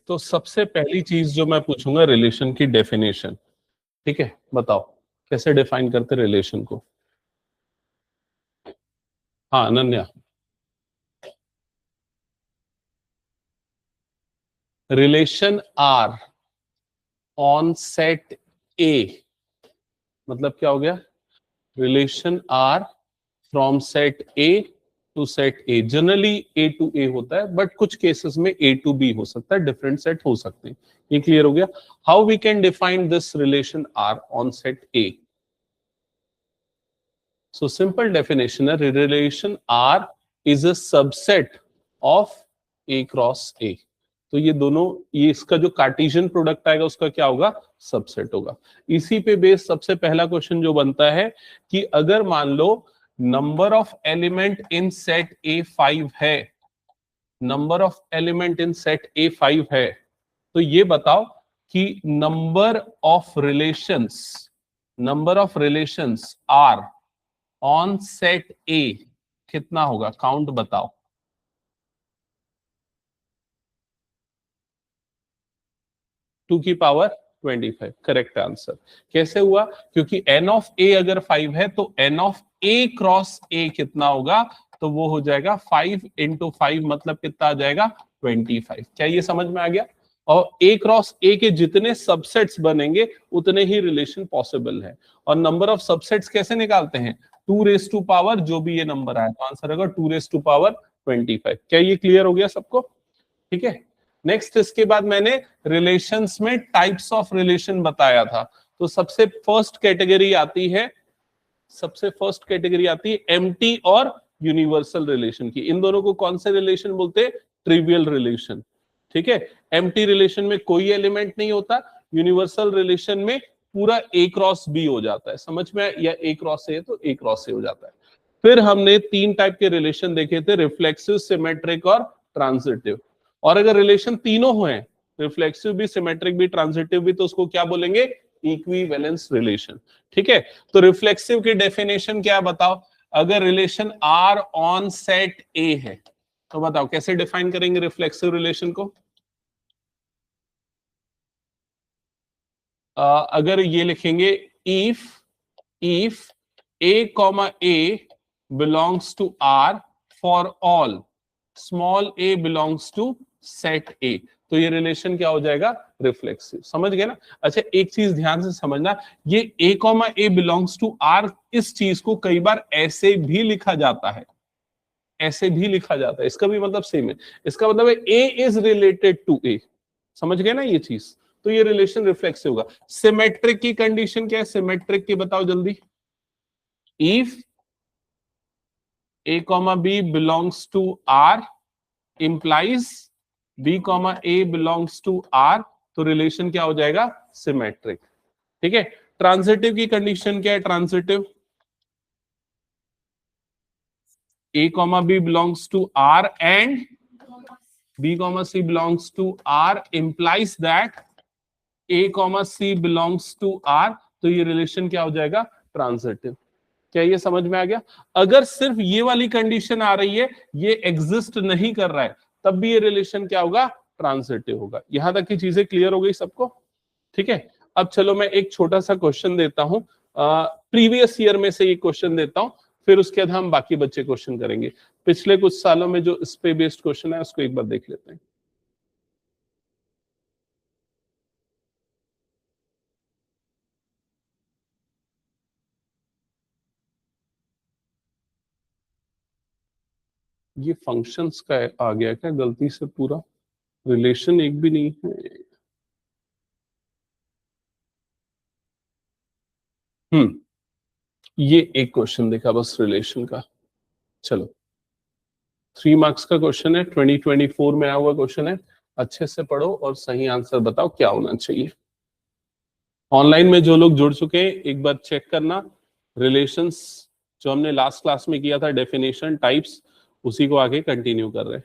तो सबसे पहली चीज जो मैं पूछूंगा रिलेशन की डेफिनेशन। ठीक है, बताओ कैसे डिफाइन करते रिलेशन को। हाँ Ananya. Relation R on set A, मतलब क्या हो गया? Relation R from set A to set A, generally A to A होता है, बट कुछ केसेस में ए टू बी हो सकता है, डिफरेंट सेट हो सकते हैं। ये क्लियर हो गया? How we can define this relation R on set A? So simple definition है, relation R is a subset of A cross A। तो ये दोनों, ये इसका जो कार्टेशियन प्रोडक्ट आएगा उसका क्या होगा? सबसेट होगा। इसी पे बेस सबसे पहला क्वेश्चन जो बनता है कि अगर मान लो number of element in set A5 है, number of element in set A5 है, तो ये बताओ कि number of relations R on set A कितना होगा? काउंट बताओ। 2 की पावर 25, करेक्ट आंसर। कैसे हुआ? क्योंकि एन ऑफ ए अगर 5 है तो n of A cross A कितना होगा? तो वो हो जाएगा 5 × 5, मतलब कितना आ जाएगा? 25। क्या ये समझ में आ गया? और ए क्रॉस ए के जितने सबसेट्स बनेंगे उतने ही रिलेशन पॉसिबल है। और नंबर ऑफ सबसेट्स कैसे निकालते हैं? 2 जो भी ये नंबर आया, तो आंसर होगा 2 क्या ये क्लियर हो गया सबको? ठीक है। नेक्स्ट, इसके बाद मैंने रिलेशंस में टाइप्स ऑफ रिलेशन बताया था। तो सबसे फर्स्ट कैटेगरी आती है एम्प्टी और यूनिवर्सल रिलेशन की। इन दोनों को कौन से रिलेशन बोलते हैं? Trivial relation. ठीक है। एम्प्टी रिलेशन में कोई एलिमेंट नहीं होता, यूनिवर्सल रिलेशन में पूरा ए क्रॉस बी हो जाता है। समझ में? या ए क्रॉस ए तो ए क्रॉस ए हो जाता है। फिर हमने 3 टाइप के रिलेशन देखे थे, रिफ्लेक्सिव, सिमेट्रिक और ट्रांजिटिव। और अगर रिलेशन तीनों हुए, रिफ्लेक्सिव भी, सिमेट्रिक भी, ट्रांजिटिव भी, तो उसको क्या बोलेंगे? Equivalence relation. ठीक है। तो रिफ्लेक्सिव की डेफिनेशन क्या बताओ? अगर relation R on set A है तो बताओ कैसे डिफाइन करेंगे रिफ्लेक्सिव रिलेशन को? अगर ये लिखेंगे, if if A comma A belongs to R for all small A belongs to set A, तो ये रिलेशन क्या हो जाएगा? रिफ्लेक्सिव। समझ गए ना? अच्छा, एक चीज ध्यान से समझना, ये A comma A belongs to R, इस चीज को कई बार ऐसे भी लिखा जाता है, ऐसे भी लिखा जाता है, इसका भी मतलब सेम है। इसका मतलब है A is related to A. समझ गए ना ये चीज? तो ये रिलेशन रिफ्लेक्सिव होगा। सिमेट्रिक की कंडीशन क्या है? सिमेट्रिक की बताओ जल्दी। If A comma B belongs to R implies B comma A belongs to R, तो रिलेशन क्या हो जाएगा? सिमेट्रिक। ठीक है। ट्रांजिटिव की कंडीशन क्या है? Transitive, A comma B belongs to R and B comma C belongs to R implies that A comma C belongs to R, तो ये रिलेशन क्या हो जाएगा? ट्रांजिटिव। क्या ये समझ में आ गया? अगर सिर्फ ये वाली कंडीशन आ रही है, ये एग्जिस्ट नहीं कर रहा है, तब भी ये रिलेशन क्या होगा? ट्रांजिटिव होगा। यहां तक की चीजें क्लियर हो गई सबको? ठीक है। अब चलो मैं एक छोटा सा क्वेश्चन देता हूं, प्रीवियस ईयर में से ये क्वेश्चन देता हूं, फिर उसके बाद हम बाकी बच्चे क्वेश्चन करेंगे। पिछले कुछ सालों में जो इस पे बेस्ड क्वेश्चन है उसको एक बार देख लेते हैं। ये फंक्शंस का आ गया क्या गलती से? पूरा रिलेशन एक भी नहीं है। हम्म, ये एक क्वेश्चन देखा बस रिलेशन का। चलो, 3 मार्क्स का क्वेश्चन है, 2024 में आया हुआ क्वेश्चन है। अच्छे से पढ़ो और सही आंसर बताओ क्या होना चाहिए। ऑनलाइन में जो लोग जुड़ चुके हैं एक बार चेक करना, रिलेशंस जो हमने लास्ट क्लास में किया था, डेफिनेशन, टाइप्स, उसी को आगे कंटिन्यू कर रहे हैं।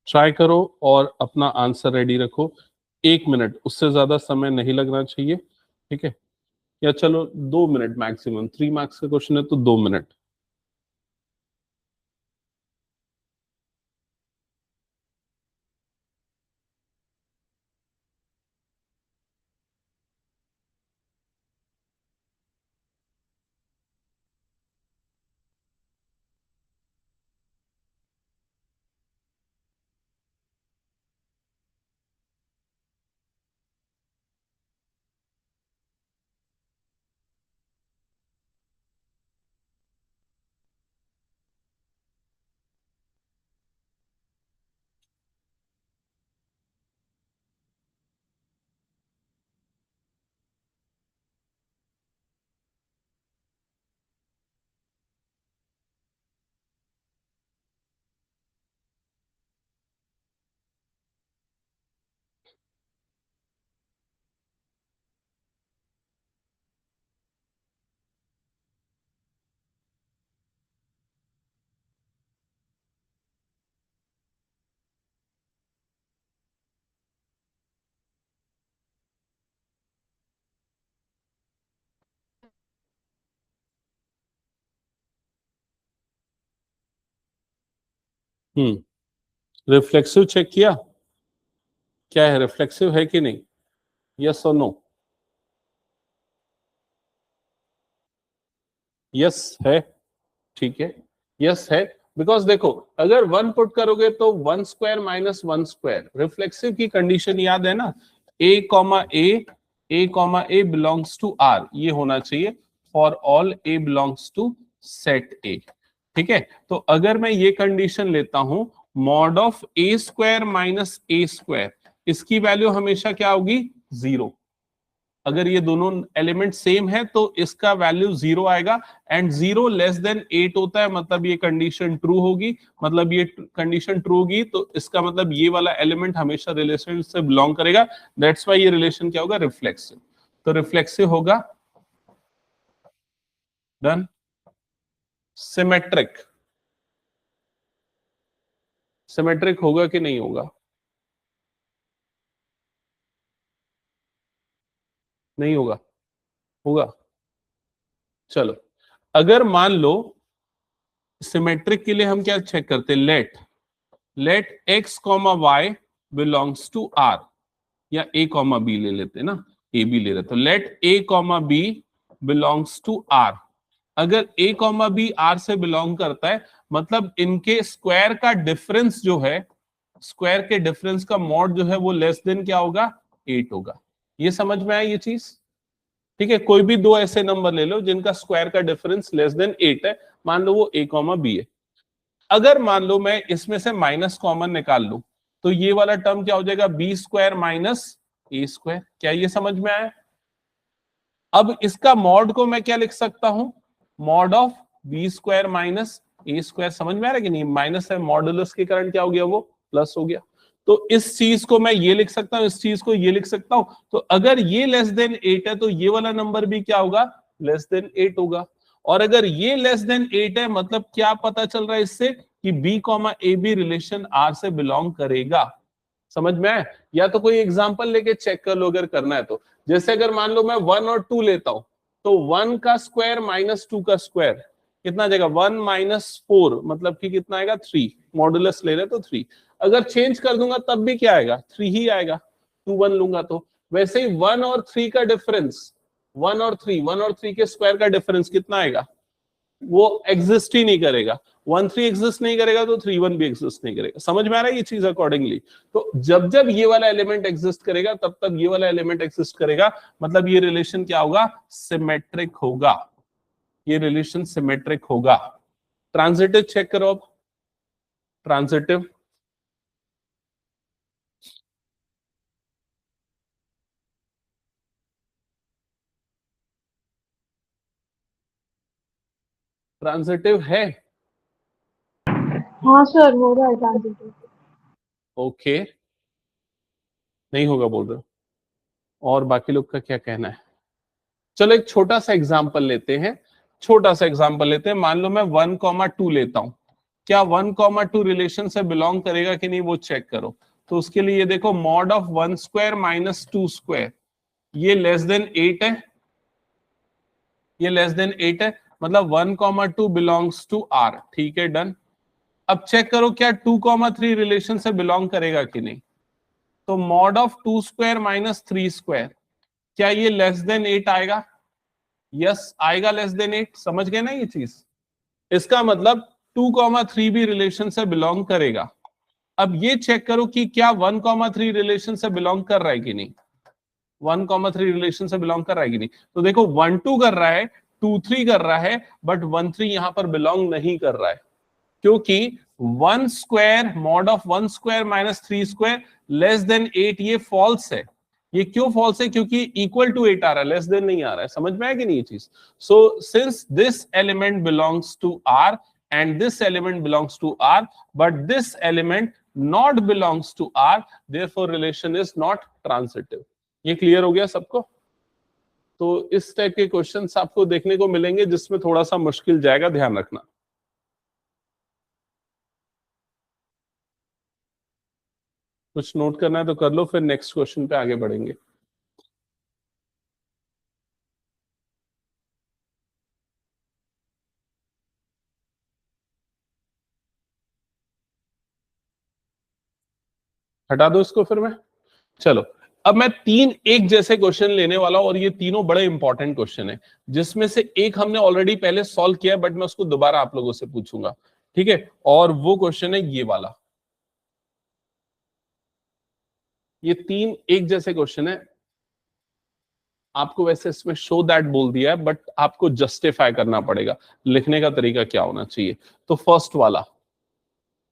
ट्राई करो और अपना आंसर रेडी रखो। 1 मिनट, उससे ज्यादा समय नहीं लगना चाहिए, ठीक है? या चलो 2 मिनट मैक्सिमम, 3 मार्क्स का क्वेश्चन है तो 2 मिनट। रिफ्लेक्सिव चेक किया? क्या है, रिफ्लेक्सिव है कि नहीं? यस और नो? यस है, ठीक है, यस है। बिकॉज देखो, अगर 1 पुट करोगे तो 1 स्क्वायर माइनस 1 स्क्वायर, रिफ्लेक्सिव की कंडीशन याद है ना, A comma A belongs to R, ये होना चाहिए for all A belongs to set A, ठीक है? तो अगर मैं ये कंडीशन लेता हूं, mod of A square minus A square, इसकी वैल्यू हमेशा क्या होगी? 0। अगर ये दोनों एलिमेंट सेम है तो इसका वैल्यू 0 आएगा, एंड 0 लेस देन 8 होता है, मतलब ये कंडीशन ट्रू होगी। मतलब ये कंडीशन ट्रू होगी तो इसका मतलब ये वाला एलिमेंट हमेशा रिलेशन से बिलोंग करेगा। दैट्स वाई ये रिलेशन क्या होगा? रिफ्लेक्सिव। तो रिफ्लेक्सिव होगा। डन। सिमेट्रिक, सिमेट्रिक होगा कि नहीं होगा? नहीं होगा? होगा। चलो, अगर मान लो सिमेट्रिक के लिए हम क्या चेक करते हैं? Let X comma Y belongs to R, या ए कॉमा बी ले लेते हैं ना, ए बी ले लेते, तो let A comma B belongs to R. अगर ए कॉमा बी आर से बिलोंग करता है, मतलब इनके स्क्वायर का डिफरेंस जो है, स्क्वायर के डिफरेंस का मॉड जो है वो लेस देन क्या होगा? 8 होगा। ये समझ में आया ये चीज? ठीक है, कोई भी दो ऐसे नंबर ले लो जिनका स्क्वायर का डिफरेंस लेस देन 8 है, मान लो वो ए कॉमा बी है। अगर मान लो मैं इसमें से माइनस कॉमन निकाल लूं, तो ये वाला टर्म क्या हो जाएगा? B square minus A square. क्या ये समझ में आया? अब इसका मॉड को मैं क्या लिख सकता हूं? Mod of B square minus A square. समझ में आ रहा है कि नहीं? माइनस है, मॉडुलस के कारण क्या हो गया? वो प्लस हो गया। तो इस चीज को मैं ये लिख सकता हूं, इस चीज को ये लिख सकता हूं। तो अगर ये लेस देन 8 है तो ये वाला नंबर भी क्या होगा? लेस देन 8 होगा। और अगर ये लेस देन 8 है, मतलब क्या पता चल रहा है इससे? कि B comma A B relation R से बिलोंग करेगा। समझ में आया? या तो कोई एग्जांपल लेके चेक कर लो अगर करना है तो। जैसे अगर मान लो मैं 1 और 2 लेता हूं, तो 1 का स्क्वायर माइनस 2 का स्क्वायर कितना आ जाएगा? 1 माइनस 4, मतलब कि कितना आएगा? 3। मॉडुलस ले रहे तो 3। अगर चेंज कर दूंगा तब भी क्या आएगा? 3 ही आएगा। 2 1 लूंगा तो। वैसे ही 1 और 3 का डिफरेंस, 1 और 3 के स्क्वायर का डिफरेंस कितना आएगा? वो एग्जिस्ट ही नहीं करेगा। 1 3 एग्जिस्ट नहीं करेगा तो 3 1 भी एग्जिस्ट नहीं करेगा। समझ में आ रहा है ये चीज? अकॉर्डिंगली तो जब जब ये वाला एलिमेंट एग्जिस्ट करेगा तब तब ये वाला एलिमेंट एग्जिस्ट करेगा, मतलब ये रिलेशन क्या होगा? सिमेट्रिक होगा। ये रिलेशन सिमेट्रिक होगा। ट्रांजिटिव चेक करो अब। ट्रांजिटिव, ट्रांजिटिव है? हाँ सर, हो रहा है ट्रांजिटिव। ओके, नहीं होगा बोल रहे हो? और बाकी लोग का क्या कहना है? चलो एक छोटा सा एग्जांपल लेते हैं, छोटा सा एग्जांपल लेते हैं। मान लो मैं 1 2 लेता हूं, क्या 1,2 रिलेशन से बिलोंग करेगा कि नहीं वो चेक करो। तो उसके लिए देखो mod of 1 square minus 2 square, ये लेस देन 8 है, ये लेस देन 8 है, मतलब 1,2 बिलोंग्स टू आर। ठीक है, डन। अब चेक करो क्या 2,3 रिलेशन से बिलोंग करेगा कि नहीं। तो mod of 2 square minus 3 square, क्या ये लेस देन 8 आएगा? यस आएगा, लेस देन 8। समझ गए ना ये चीज? इसका मतलब 2,3 भी रिलेशन से बिलोंग करेगा। अब ये चेक करो कि क्या 1,3 रिलेशन से बिलोंग कर रहा है कि नहीं। 1,3 रिलेशन से बिलोंग कर रहा है कि नहीं। तो देखो 1,2 कर रहा है, 2,3 कर रहा है, बट 1,3 यहां पर बिलोंग नहीं कर रहा है, क्योंकि 1 square mod of 1 square minus 3 square less than 8 ये फॉल्स है। ये क्यों फॉल्स है? क्योंकि इक्वल टू 8 आ रहा है, लेस देन नहीं आ रहा है। समझ में आया कि नहीं ये चीज? So since this element belongs to R and this element belongs to R, but this element not belongs to R, therefore relation is not transitive. ये क्लियर हो गया सबको? तो इस टाइप के क्वेश्चंस आपको देखने को मिलेंगे जिसमें थोड़ा सा मुश्किल जाएगा, ध्यान रखना। कुछ नोट करना है तो कर लो, फिर नेक्स्ट क्वेश्चन पे आगे बढ़ेंगे। हटा दो इसको फिर मैं। चलो अब मैं 3 एक जैसे क्वेश्चन लेने वाला हूं और ये तीनों बड़े इंपॉर्टेंट क्वेश्चन है, जिसमें से एक हमने ऑलरेडी पहले सॉल्व किया है, बट मैं उसको दोबारा आप लोगों से पूछूंगा। ठीक है, और वो क्वेश्चन है ये वाला। ये 3 एक जैसे क्वेश्चन है। आपको वैसे इसमें शो दैट बोल दिया है, बट आपको जस्टिफाई करना पड़ेगा, लिखने का तरीका क्या होना चाहिए। तो फर्स्ट वाला,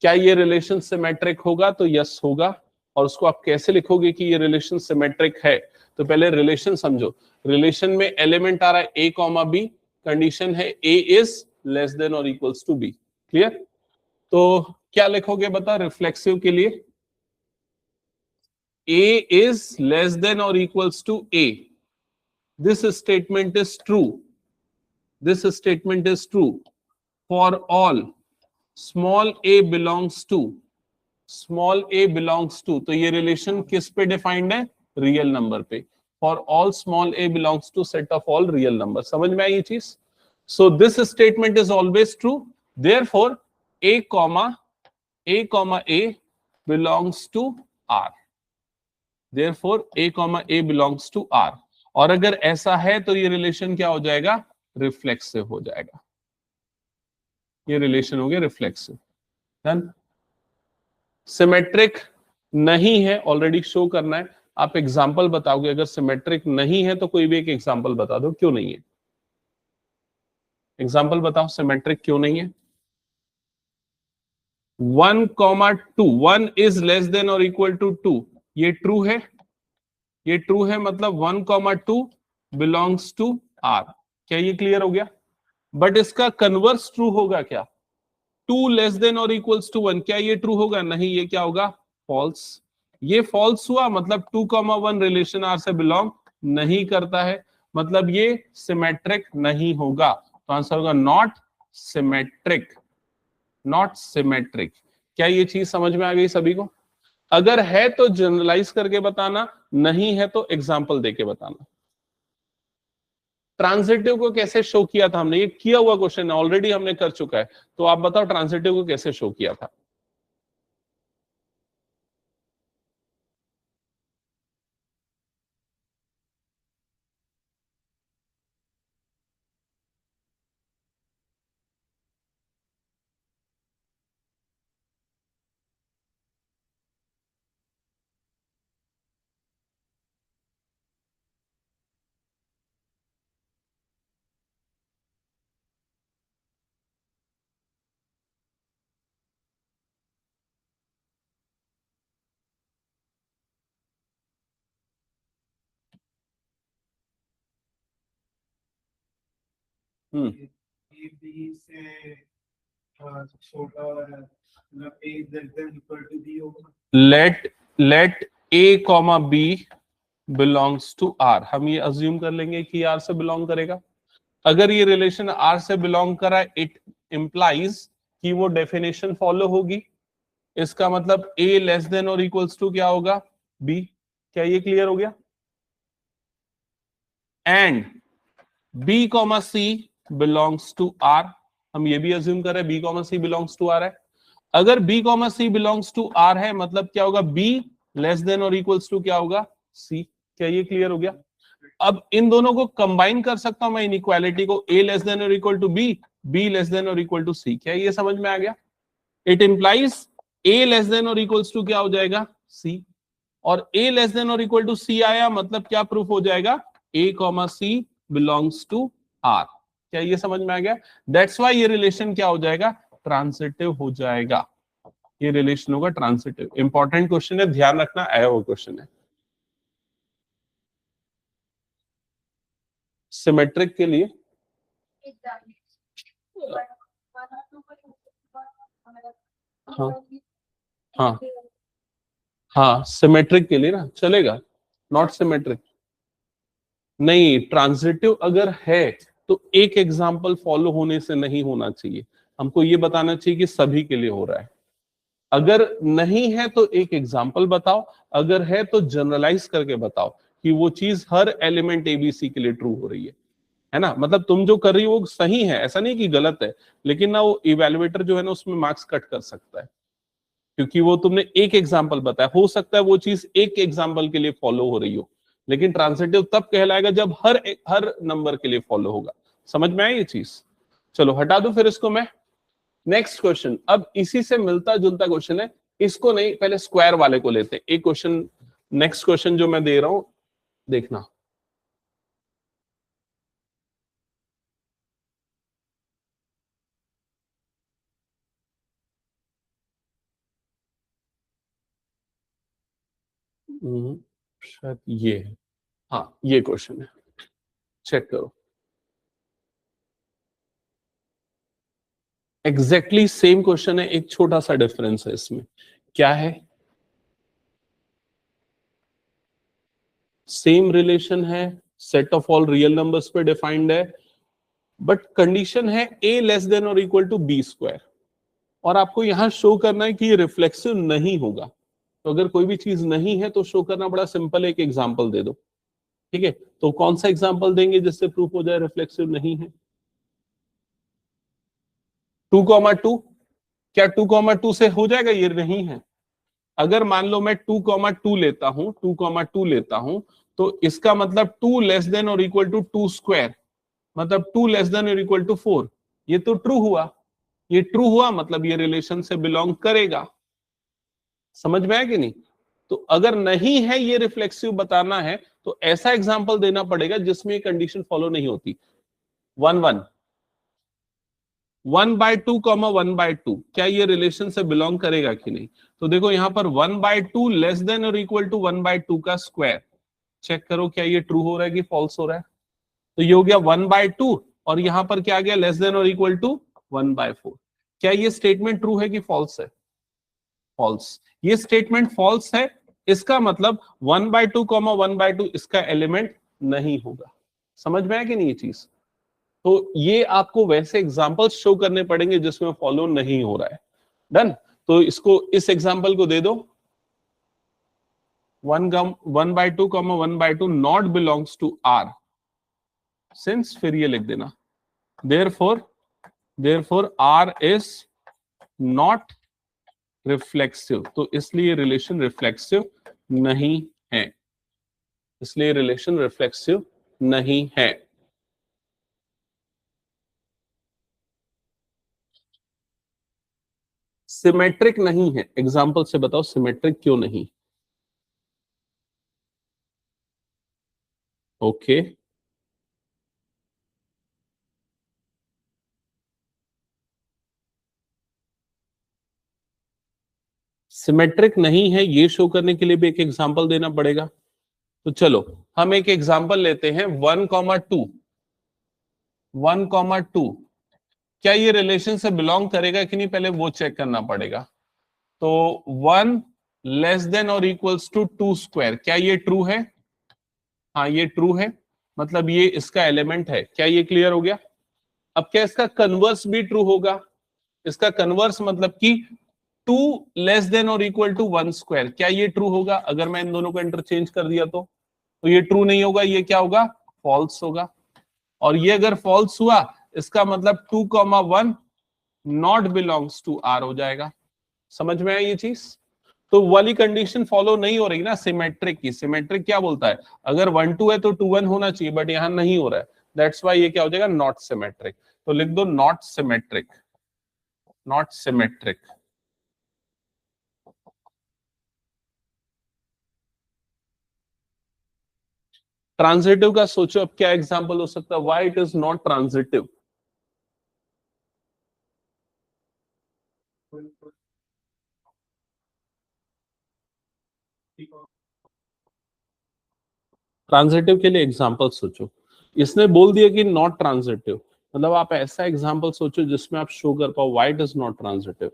क्या ये रिलेशन सिमेट्रिक होगा? तो यस होगा। और उसको आप कैसे लिखोगे कि ये रिलेशन सिमेट्रिक है? तो पहले रिलेशन समझो। रिलेशन में एलिमेंट आ रहा है ए कॉमा बी, कंडीशन है ए इज लेस देन और इक्वल्स टू बी। क्लियर? तो क्या लिखोगे बता रिफ्लेक्सिव के लिए? ए इज लेस देन और equals to A. This statement is true. This statement is true for all small a belongs to, small a belongs to, तो ये रिलेशन किस पे डिफाइंड है? रियल नंबर पे। For all small a belongs to set of all real number। समझ में आई ये चीज? So this statement is always true. Therefore a comma a belongs to R. Therefore a comma a belongs to R। और अगर ऐसा है तो ये रिलेशन क्या हो जाएगा? रिफ्लेक्सिव हो जाएगा। ये रिलेशन हो गया रिफ्लेक्सिव। डन। सिमेट्रिक नहीं है, ऑलरेडी शो करना है। आप एग्जांपल बताओगे, अगर सिमेट्रिक नहीं है तो कोई भी एक एग्जांपल बता दो क्यों नहीं है। एग्जांपल बताओ, सिमेट्रिक क्यों नहीं है? 1,2, 1 इज लेस देन और इक्वल टू 2, ये ट्रू है। ये ट्रू है, मतलब 1,2 बिलोंग्स टू आर। क्या ये क्लियर हो गया? बट इसका कन्वर्स ट्रू होगा क्या? 2 लेस देन और इक्वल्स टू 1, क्या ये ट्रू होगा? नहीं, ये क्या होगा? फॉल्स। ये फॉल्स हुआ, मतलब 2,1 रिलेशन आर से बिलोंग नहीं करता है, मतलब ये सिमेट्रिक नहीं होगा। तो आंसर होगा नॉट सिमेट्रिक। Not symmetric. क्या ये चीज समझ में आ गई सभी को? अगर है तो जनरलाइज करके बताना, नहीं है तो एग्जाम्पल देके बताना। ट्रांजिटिव को कैसे शो किया था हमने? ये किया हुआ क्वेश्चन है, ऑलरेडी हमने कर चुका है। तो आप बताओ ट्रांजिटिव को कैसे शो किया था? Let A comma B belongs to R. हम ये अज्यूम कर लेंगे कि आर से बिलोंग करेगा। अगर ये रिलेशन आर से बिलोंग करा, इट इंप्लाइज कि वो डेफिनेशन फॉलो होगी। इसका मतलब a लेस देन और इक्वल्स टू क्या होगा, b। क्या ये क्लियर हो गया? And b comma c belongs to r, हम ये भी अज्यूम कर रहे हैं b comma c belongs to r है। अगर b comma c belongs to r है मतलब क्या होगा, b लेस देन और इक्वल्स टू क्या होगा, c। क्या ये क्लियर हो गया? अब इन दोनों को कंबाइन कर सकता हूं मैं, इनइक्वालिटी को, a लेस देन और equal to b, b less than और इक्वल टू c। क्या ये समझ में आ गया? It implies a less than और इक्वल्स टू क्या हो जाएगा, c। और a लेस देन और इक्वल टू c आया मतलब क्या प्रूफ हो जाएगा, a comma c belongs to r। क्या ये समझ में आ गया? दैट्स वाई ये रिलेशन क्या हो जाएगा, ट्रांसिटिव हो जाएगा। ये रिलेशन होगा ट्रांसिटिव। इंपॉर्टेंट क्वेश्चन है, ध्यान रखना, आया वो क्वेश्चन है। सिमेट्रिक के लिए हाँ हाँ हाँ, सिमेट्रिक के लिए ना चलेगा, नॉट सिमेट्रिक नहीं। ट्रांजिटिव अगर है तो एक एग्जाम्पल फॉलो होने से नहीं होना चाहिए, हमको ये बताना चाहिए कि सभी के लिए हो रहा है। अगर नहीं है तो एक एग्जाम्पल बताओ, अगर है तो जनरलाइज करके बताओ कि वो चीज हर एलिमेंट एबीसी के लिए ट्रू हो रही है ना। मतलब तुम जो कर रही हो वो सही है, ऐसा नहीं कि गलत है, लेकिन ना वो इवेलुएटर जो है ना उसमें मार्क्स कट कर सकता है, क्योंकि वो तुमने एक एग्जाम्पल बताया। हो सकता है वो चीज एक एग्जाम्पल के लिए फॉलो हो रही हो, लेकिन ट्रांसिटिव तब कहलाएगा जब हर नंबर के लिए फॉलो होगा। समझ में आया ये चीज? चलो हटा दो फिर इसको मैं। नेक्स्ट क्वेश्चन, अब इसी से मिलता जुलता क्वेश्चन है, इसको नहीं, पहले स्क्वायर वाले को लेते। एक क्वेश्चन, नेक्स्ट क्वेश्चन जो मैं दे रहा हूं देखना। शायद ये है, हाँ ये क्वेश्चन है, चेक करो। एग्जैक्टली सेम क्वेश्चन है, एक छोटा सा डिफरेंस है इसमें। क्या है? सेम रिलेशन है, set of all real numbers पे डिफाइंड है, बट कंडीशन है a लेस देन और इक्वल टू बी स्क्वायर। और आपको यहां शो करना है कि ये रिफ्लेक्सिव नहीं होगा। तो अगर कोई भी चीज नहीं है तो शो करना बड़ा सिंपल है, एक एग्जांपल दे दो। ठीक है, तो कौन सा एग्जांपल देंगे जिससे प्रूफ हो जाए रिफ्लेक्सिव नहीं है? 2,2, क्या 2,2 से हो जाएगा? ये नहीं है। अगर मान लो मैं 2,2 लेता हूं, 2,2 लेता हूं, तो इसका मतलब 2 लेस देन और इक्वल टू 2 स्क्वायर, मतलब 2 लेस देन और इक्वल टू 4। ये तो ट्रू हुआ, ये ट्रू हुआ मतलब ये रिलेशन से बिलोंग करेगा। समझ में आया कि नहीं? तो अगर नहीं है, ये रिफ्लेक्सिव बताना है, तो ऐसा एग्जांपल देना पड़ेगा जिसमें ये कंडीशन फॉलो नहीं होती। 1/2 कॉमा 1/2, क्या ये रिलेशन से बिलोंग करेगा कि नहीं? तो देखो यहां पर 1/2 लेस देन और इक्वल टू 1/2 का स्क्वायर, चेक करो क्या ये ट्रू हो रहा है कि फॉल्स हो रहा है। तो ये हो गया 1/2, और यहां पर क्या आ गया, लेस देन और इक्वल टू 1/4। क्या ये स्टेटमेंट ट्रू है कि फॉल्स है? फॉल्स। ये स्टेटमेंट फॉल्स है, इसका मतलब 1/2 कॉमा 1/2 इसका एलिमेंट नहीं होगा। समझ में आया कि नहीं ये चीज? तो ये आपको वैसे एग्जांपल शो करने पड़ेंगे जिसमें फॉलो नहीं हो रहा है। डन। तो इसको, इस एग्जांपल को दे दो, 1/2 comma 1/2 not belongs to R, since, फिर ये लिख देना, therefore R is not reflexive. तो इसलिए रिलेशन रिफ्लेक्सिव नहीं है, इसलिए रिलेशन रिफ्लेक्सिव नहीं है। सिमेट्रिक नहीं है, एग्जांपल से बताओ सिमेट्रिक क्यों नहीं? ओके, सिमेट्रिक नहीं है ये शो करने के लिए भी एक एग्जांपल देना पड़ेगा। तो चलो हम एक एग्जांपल लेते हैं, 1,2, 1,2, क्या ये रिलेशन से बिलोंग करेगा कि नहीं, पहले वो चेक करना पड़ेगा। तो 1 लेस देन और इक्वल्स टू 2 स्क्वायर, क्या ये ट्रू है? हाँ ये ट्रू है, मतलब ये इसका एलिमेंट है। क्या ये क्लियर हो गया? अब क्या इसका कन्वर्स भी ट्रू होगा? इसका कन्वर्स मतलब कि 2 लेस देन और इक्वल टू 1 स्क्वायर, क्या ये ट्रू होगा? अगर मैं इन दोनों को इंटरचेंज कर दिया तो ये ट्रू नहीं होगा, ये क्या होगा? फॉल्स होगा। और ये अगर फॉल्स हुआ इसका मतलब 2,1 नॉट बिलोंग्स टू आर हो जाएगा। समझ में आया ये चीज? तो वाली कंडीशन फॉलो नहीं हो रही ना सिमेट्रिक की। सिमेट्रिक क्या बोलता है? अगर 1 2 है तो 2 1 होना चाहिए, बट यहां नहीं हो रहा है, दैट्स वाई ये क्या हो जाएगा? Not symmetric. तो लिख दो not symmetric, not symmetric. Transitive का सोचो अब क्या एग्जांपल हो सकता है? Why it is not transitive? Transitive के लिए एग्जांपल सोचो। इसने बोल दिया कि नॉट ट्रांजिटिव, मतलब आप ऐसा एग्जांपल सोचो जिसमें आप शो कर पाओ why it is not transitive.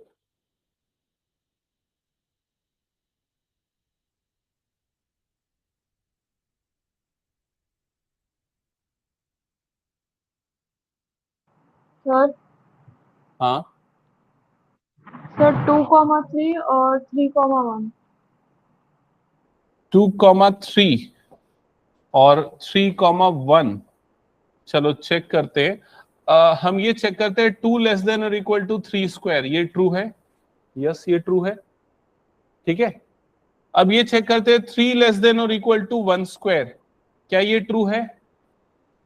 Sir हाँ, सर 2,3 और 3,1। 2,3 और 3,1। चलो चेक करते हैं। हम ये चेक करते हैं 2 लेस देन और इक्वल टू 3 स्क्वायर, ये ट्रू है? यस ये ट्रू है, ठीक है। अब ये चेक करते हैं 3 लेस देन और इक्वल टू 1 स्क्वायर, क्या ये ट्रू है?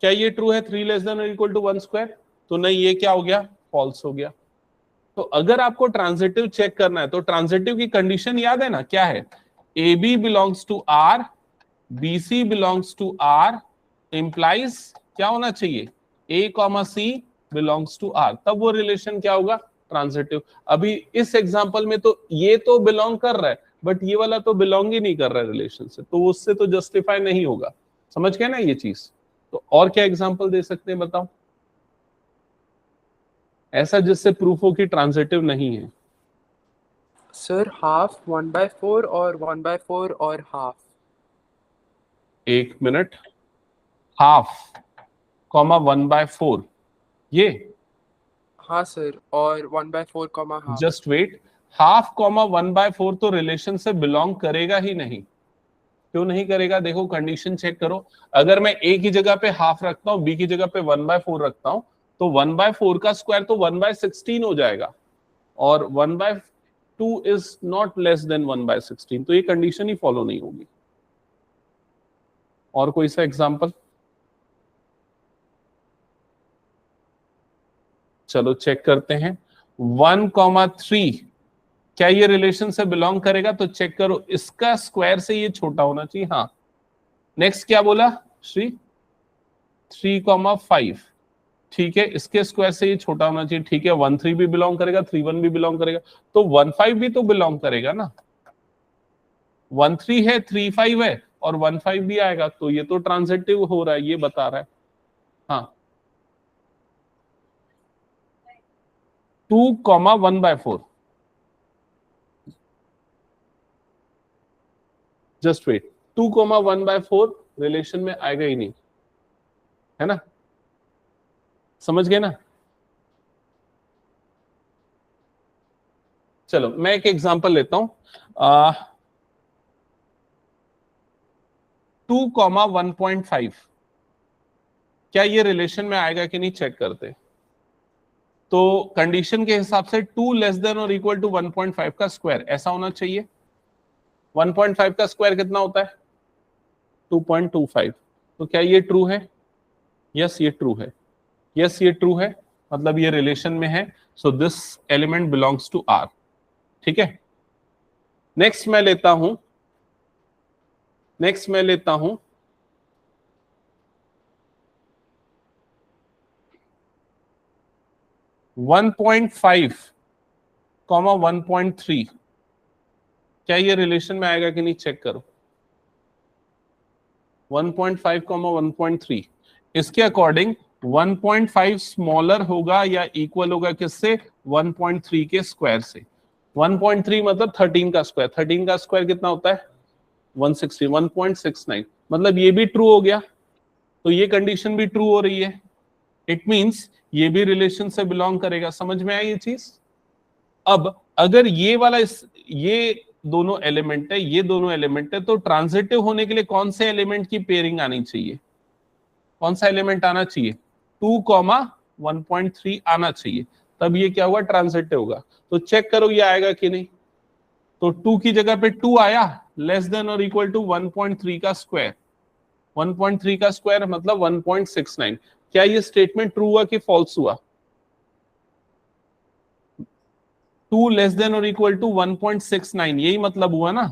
क्या ये ट्रू है 3 लेस देन और इक्वल टू 1 स्क्वायर? तो नहीं, ये क्या हो गया? फॉल्स हो गया। तो अगर आपको ट्रांजिटिव चेक करना है तो ट्रांजिटिव की कंडीशन याद है ना, क्या है? A B belongs to R, B C belongs to R, implies क्या होना चाहिए? A comma C belongs to R, तब वो रिलेशन क्या होगा? ट्रांजिटिव। अभी इस एग्जांपल में तो ये तो बिलोंग कर रहा है, बट ये वाला तो बिलोंग ही नहीं कर रहा है रिलेशन से, तो उससे तो जस्टिफाई नहीं होगा। समझ गए ना ये चीज? तो और क्या एग्जांपल दे सकते हैं बताओ ऐसा जिससे प्रूफ हो कि ट्रांजिटिव नहीं है? सर हाफ 1/4 और 1/4 और हाफ। एक मिनट, हाफ कॉमा 1/4, ये हाँ सर, और 1/4 comma half. Just wait, half comma 1/4 तो रिलेशन से बिलोंग करेगा ही नहीं। क्यों नहीं करेगा? देखो कंडीशन चेक करो। अगर मैं ए की जगह पे हाफ रखता हूं, बी की जगह पे 1/4 रखता हूं, तो 1/4 का स्क्वायर तो 1/16 हो जाएगा, और 1/2 इज नॉट लेस देन 1/16, तो ये कंडीशन ही फॉलो नहीं होगी। और कोई सा एग्जांपल? चलो चेक करते हैं। 1,3 क्या ये रिलेशन से बिलोंग करेगा? तो चेक करो, इसका स्क्वायर से ये छोटा होना चाहिए। हाँ, नेक्स्ट क्या बोला श्री? 3,5, ठीक है, इसके स्क्वायर से ये छोटा होना चाहिए, ठीक है। 1,3 भी बिलोंग करेगा, 3,1 भी बिलोंग करेगा, तो 1,5 भी तो बिलोंग करेगा ना। 1,3 है, 3,5 है और 1,5 भी आएगा, तो ये तो ट्रांजिटिव हो रहा है, ये बता रहा है। हाँ, 2,1/4, जस्ट वेट, 2,1/4 रिलेशन में आएगा ही नहीं, है ना? समझ गए ना? चलो मैं एक एग्जांपल लेता हूं। 2,1.5 क्या ये रिलेशन में आएगा कि नहीं चेक करते। तो कंडीशन के हिसाब से 2 लेस देन और इक्वल टू 1.5 का स्क्वायर ऐसा होना चाहिए। 1.5 का स्क्वायर कितना होता है? 2.25। तो क्या ये ट्रू है? यस ये ट्रू है, यस ये ट्रू है, मतलब ये रिलेशन में है। So this element belongs to R, ठीक है। नेक्स्ट मैं लेता हूं 1.5 कॉमा 1.3, क्या ये रिलेशन में आएगा कि नहीं चेक करो। 1.5 कॉमा 1.3, इसके अकॉर्डिंग 1.5 स्मॉलर होगा या इक्वल होगा किससे? 1.3 के स्क्वायर से। 1.3 मतलब 13 का स्क्वायर, 13 का स्क्वायर कितना होता है? 160, 1.69, मतलब ये भी ट्रू हो गया, तो ये कंडीशन भी ट्रू हो रही है। इट मींस ये भी रिलेशन से बिलोंग करेगा। समझ में आई ये चीज? अब अगर ये दोनों एलिमेंट है, ये दोनों एलिमेंट है, तो ट्रांजिटिव होने के लिए कौन से एलिमेंट की पेयरिंग आनी चाहिए? कौन सा एलिमेंट आना चाहिए? 2,1.3 आना चाहिए, तब ये क्या हुआ? ट्रांजिटिव होगा। तो चेक करो ये आएगा कि नहीं। तो 2 की जगह पे 2 आया, लेस देन और इक्वल टू 1.3 का स्क्वायर। 1.3 का स्क्वायर मतलब 1.69। क्या ये स्टेटमेंट ट्रू हुआ कि फॉल्स हुआ? 2 लेस देन और इक्वल टू 1.69, यही मतलब हुआ ना।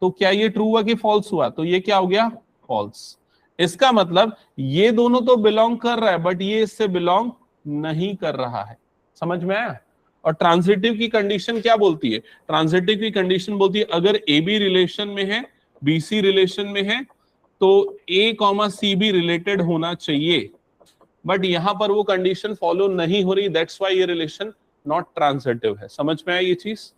तो क्या ये ट्रू हुआ कि फॉल्स हुआ? तो ये क्या हो गया? फॉल्स। इसका मतलब ये दोनों तो बिलोंग कर रहा है, बट ये इससे बिलोंग नहीं कर रहा है। समझ में आया? और ट्रांजिटिव की कंडीशन क्या बोलती है? ट्रांजिटिव की कंडीशन बोलती है अगर ए बी रिलेशन में है, बी सी रिलेशन में है, तो ए कॉमा सी भी रिलेटेड होना चाहिए, बट यहां पर वो कंडीशन फॉलो नहीं हो रही, दैट्स व्हाई ये रिलेशन नॉट ट्रांजिटिव है। समझ में आया ये चीज?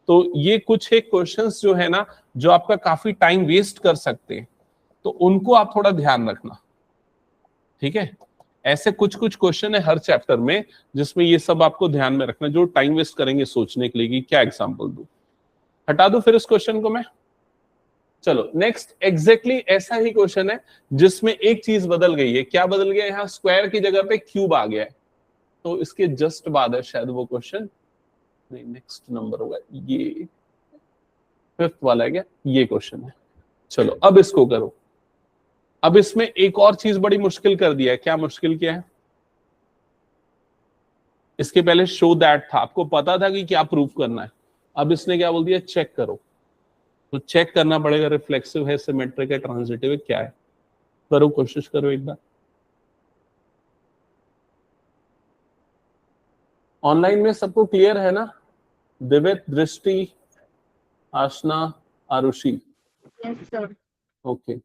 तो ये कुछ एक क्वेश्चंस जो है ना, जो आपका काफी टाइम वेस्ट कर सकते हैं, तो उनको आप थोड़ा ध्यान रखना, ठीक है? ऐसे कुछ कुछ क्वेश्चन है हर चैप्टर में जिसमें ये सब आपको ध्यान में रखना, जो टाइम वेस्ट करेंगे सोचने के लिए कि क्या एग्जांपल दूं। हटा दो फिर उस क्वेश्चन को मैं। चलो नेक्स्ट, एग्जैक्टली ऐसा ही क्वेश्चन है जिसमें एक चीज बदल गई है। क्या बदल गया? यहाँ स्क्वायर की जगह पे क्यूब आ गया है, तो इसके जस्ट बाद है शायद वो क्वेश्चन, नहीं नेक्स्ट नंबर होगा ये, 5th वाला है क्या? ये क्वेश्चन है। चलो अब इसको करो। अब इसमें एक और चीज बड़ी मुश्किल कर दिया है। क्या मुश्किल किया है? इसके पहले शो दैट था, आपको पता था कि क्या प्रूफ करना है। अब इसने क्या बोल दिया? चेक करो। तो चेक करना पड़ेगा, रिफ्लेक्सिव है, सिमेट्रिक है, ट्रांजिटिव है, क्या है। करो, कोशिश करो एक बार। ऑनलाइन में सबको क्लियर है ना? Divya, Drishti, Aashna, Aarushi? Yes sir. Okay.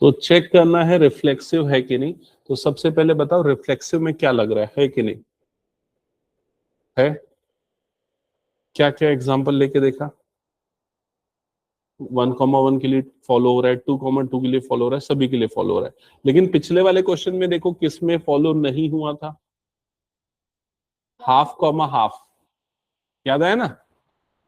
तो चेक करना है रिफ्लेक्सिव है कि नहीं। तो सबसे पहले बताओ रिफ्लेक्सिव में क्या लग रहा है कि नहीं है? क्या क्या एग्जांपल लेके देखा? 1,1 के लिए फॉलो हो रहा है, 2,2 के लिए फॉलो हो रहा है, सभी के लिए फॉलो हो रहा है। लेकिन पिछले वाले क्वेश्चन में देखो किस में फॉलो नहीं हुआ था? हाफ कॉमा हाफ, याद आया ना?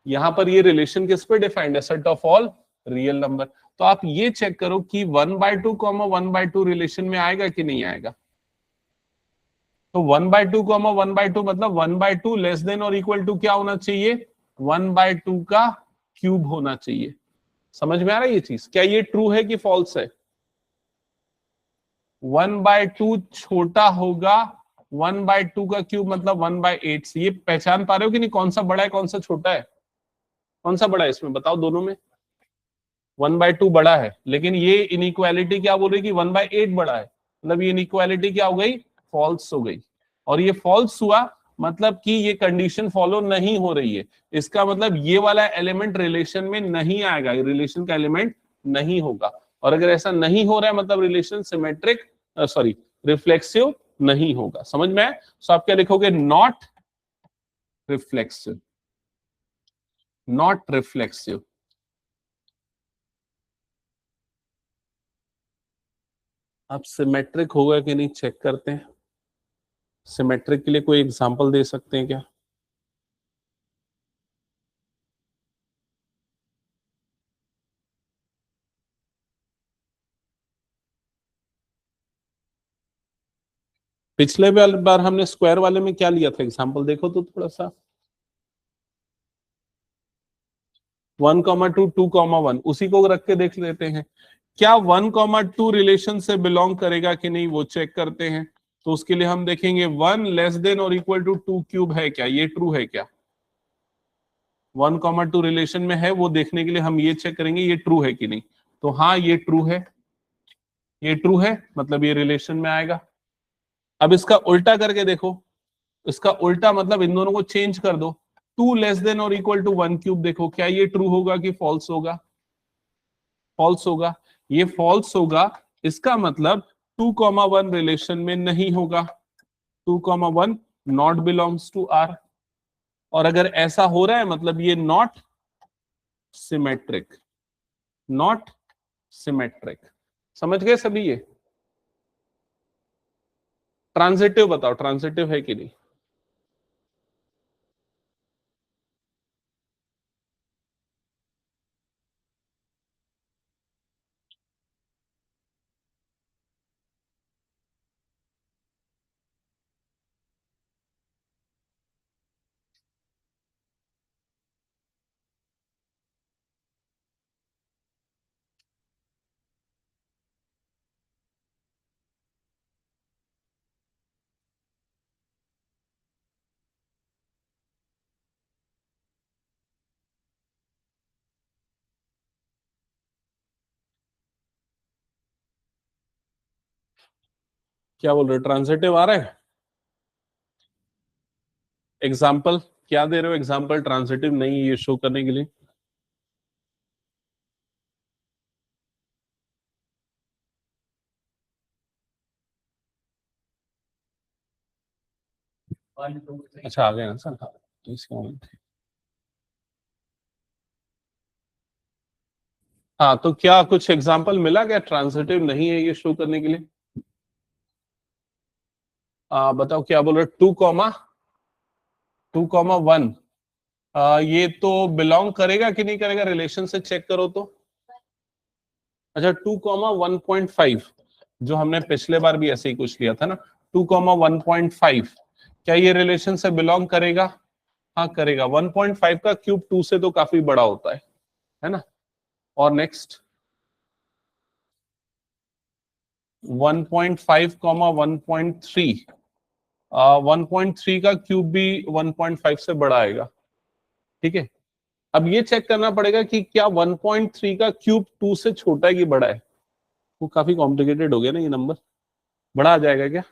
यहां पर ये रिलेशन किस पे डिफाइंड है? Set of all real number. तो आप ये चेक करो कि 1/2 कॉमा 1/2 रिलेशन में आएगा कि नहीं आएगा। तो 1/2 कॉमा 1/2 मतलब 1/2 लेस देन और इक्वल टू क्या होना चाहिए? 1/2 का क्यूब होना चाहिए। समझ में आ रहा है ये चीज? क्या ये ट्रू है कि फॉल्स है? 1/2 छोटा होगा 1/2 का क्यूब मतलब 1/8। ये पहचान पा रहे हो कि नहीं? कौन सा बड़ा है कौन सा छोटा है? कौन सा बड़ा है इसमें बताओ दोनों में? 1/2 बड़ा है, लेकिन ये इनइक्वालिटी क्या बोल रही है कि 1/8 बड़ा है, मतलब ये इनइक्वालिटी क्या हो गई? फॉल्स हो गई। और ये फॉल्स हुआ मतलब कि ये कंडीशन फॉलो नहीं हो रही है। इसका मतलब ये वाला एलिमेंट रिलेशन में नहीं आएगा, रिलेशन का एलिमेंट नहीं होगा। और अगर ऐसा नहीं हो रहा है मतलब रिलेशन सिमेट्रिक सॉरी रिफ्लेक्सिव नहीं होगा। समझ में आया? सो आप क्या लिखोगे? Not reflexive, not reflexive. अब सिमेट्रिक होगा कि नहीं चेक करते हैं। सिमेट्रिक के लिए कोई एग्जांपल दे सकते हैं क्या? पिछले बार हमने स्क्वायर वाले में क्या लिया था एग्जांपल, देखो तो थोड़ा सा। 1,2 2,1 उसी को रख के देख लेते हैं। क्या 1,2 रिलेशन से बिलोंग करेगा कि नहीं वो चेक करते हैं। तो उसके लिए हम देखेंगे 1 लेस देन और इक्वल टू 2 क्यूब है क्या, ये ट्रू है क्या। 1,2 रिलेशन में है, वो देखने के लिए हम ये चेक करेंगे ये ट्रू है कि नहीं। तो हाँ ये ट्रू है, ये ट्रू है, मतलब ये रिलेशन में आएगा। अब इसका उल्टा करके देखो, इसका उल्टा मतलब इन दोनों को चेंज कर दो, 2 लेस देन और इक्वल टू 1 क्यूब, देखो क्या ये ट्रू होगा कि फॉल्स होगा। फॉल्स होगा, ये फॉल्स होगा, इसका मतलब 2,1 रिलेशन में नहीं होगा। 2,1 नॉट बिलोंग्स टू आर। और अगर ऐसा हो रहा है मतलब ये नॉट सिमेट्रिक, नॉट सिमेट्रिक। समझ गए सभी ये। ट्रांजिटिव बताओ, ट्रांजिटिव है कि नहीं। क्या बोल रहे हो, ट्रांजिटिव आ रहा है। एग्जाम्पल क्या दे रहे हो, एग्जाम्पल ट्रांजिटिव नहीं ये शो करने के लिए। अच्छा आ गया ना सर, हाँ, हाँ तो क्या कुछ एग्जाम्पल मिला क्या ट्रांजिटिव नहीं है ये शो करने के लिए। बताओ क्या बोल रहे हो, 2,1 ये तो बिलोंग करेगा कि नहीं करेगा, रिलेशन से चेक करो तो। अच्छा 2,1.5 जो हमने पिछले बार भी ऐसे ही कुछ लिया था ना, 2,1.5 क्या ये रिलेशन से बिलोंग करेगा। हाँ करेगा, 1.5 का क्यूब 2 से तो काफी बड़ा होता है ना। और नेक्स्ट 1.5, 1.3, 1.3 का क्यूब भी 1.5 से बड़ा आएगा। ठीक है, अब ये चेक करना पड़ेगा कि क्या 1.3 का क्यूब 2 से छोटा है कि बड़ा है। वो काफी कॉम्प्लिकेटेड हो गया ना ये नंबर। बड़ा आ जाएगा क्या,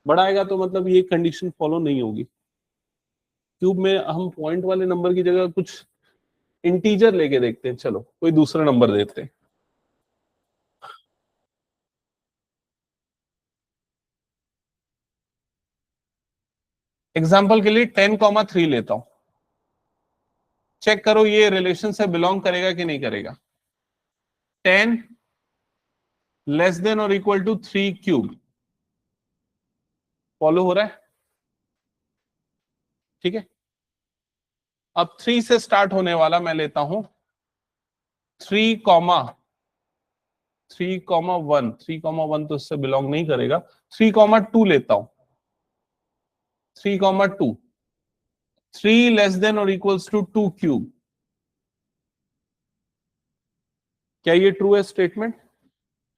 बड़ा आएगा तो मतलब ये कंडीशन फॉलो नहीं होगी। क्यूब में हम पॉइंट वाले नंबर की जगह कुछ इंटीजर लेके देखते हैं, चलो कोई दूसरा नंबर देते हैं। एग्जाम्पल के लिए 10,3 लेता हूं, चेक करो ये रिलेशन से बिलोंग करेगा कि नहीं करेगा। 10 लेस देन और इक्वल टू 3 क्यूब, फॉलो हो रहा है। ठीक है, अब 3 से स्टार्ट होने वाला मैं लेता हूं 3,1, 3,1 तो इससे बिलोंग नहीं करेगा। 3,2 लेता हूं, 3,2, 3 लेस देन और इक्वल्स टू 2 क्यूब, क्या ये ट्रू है स्टेटमेंट।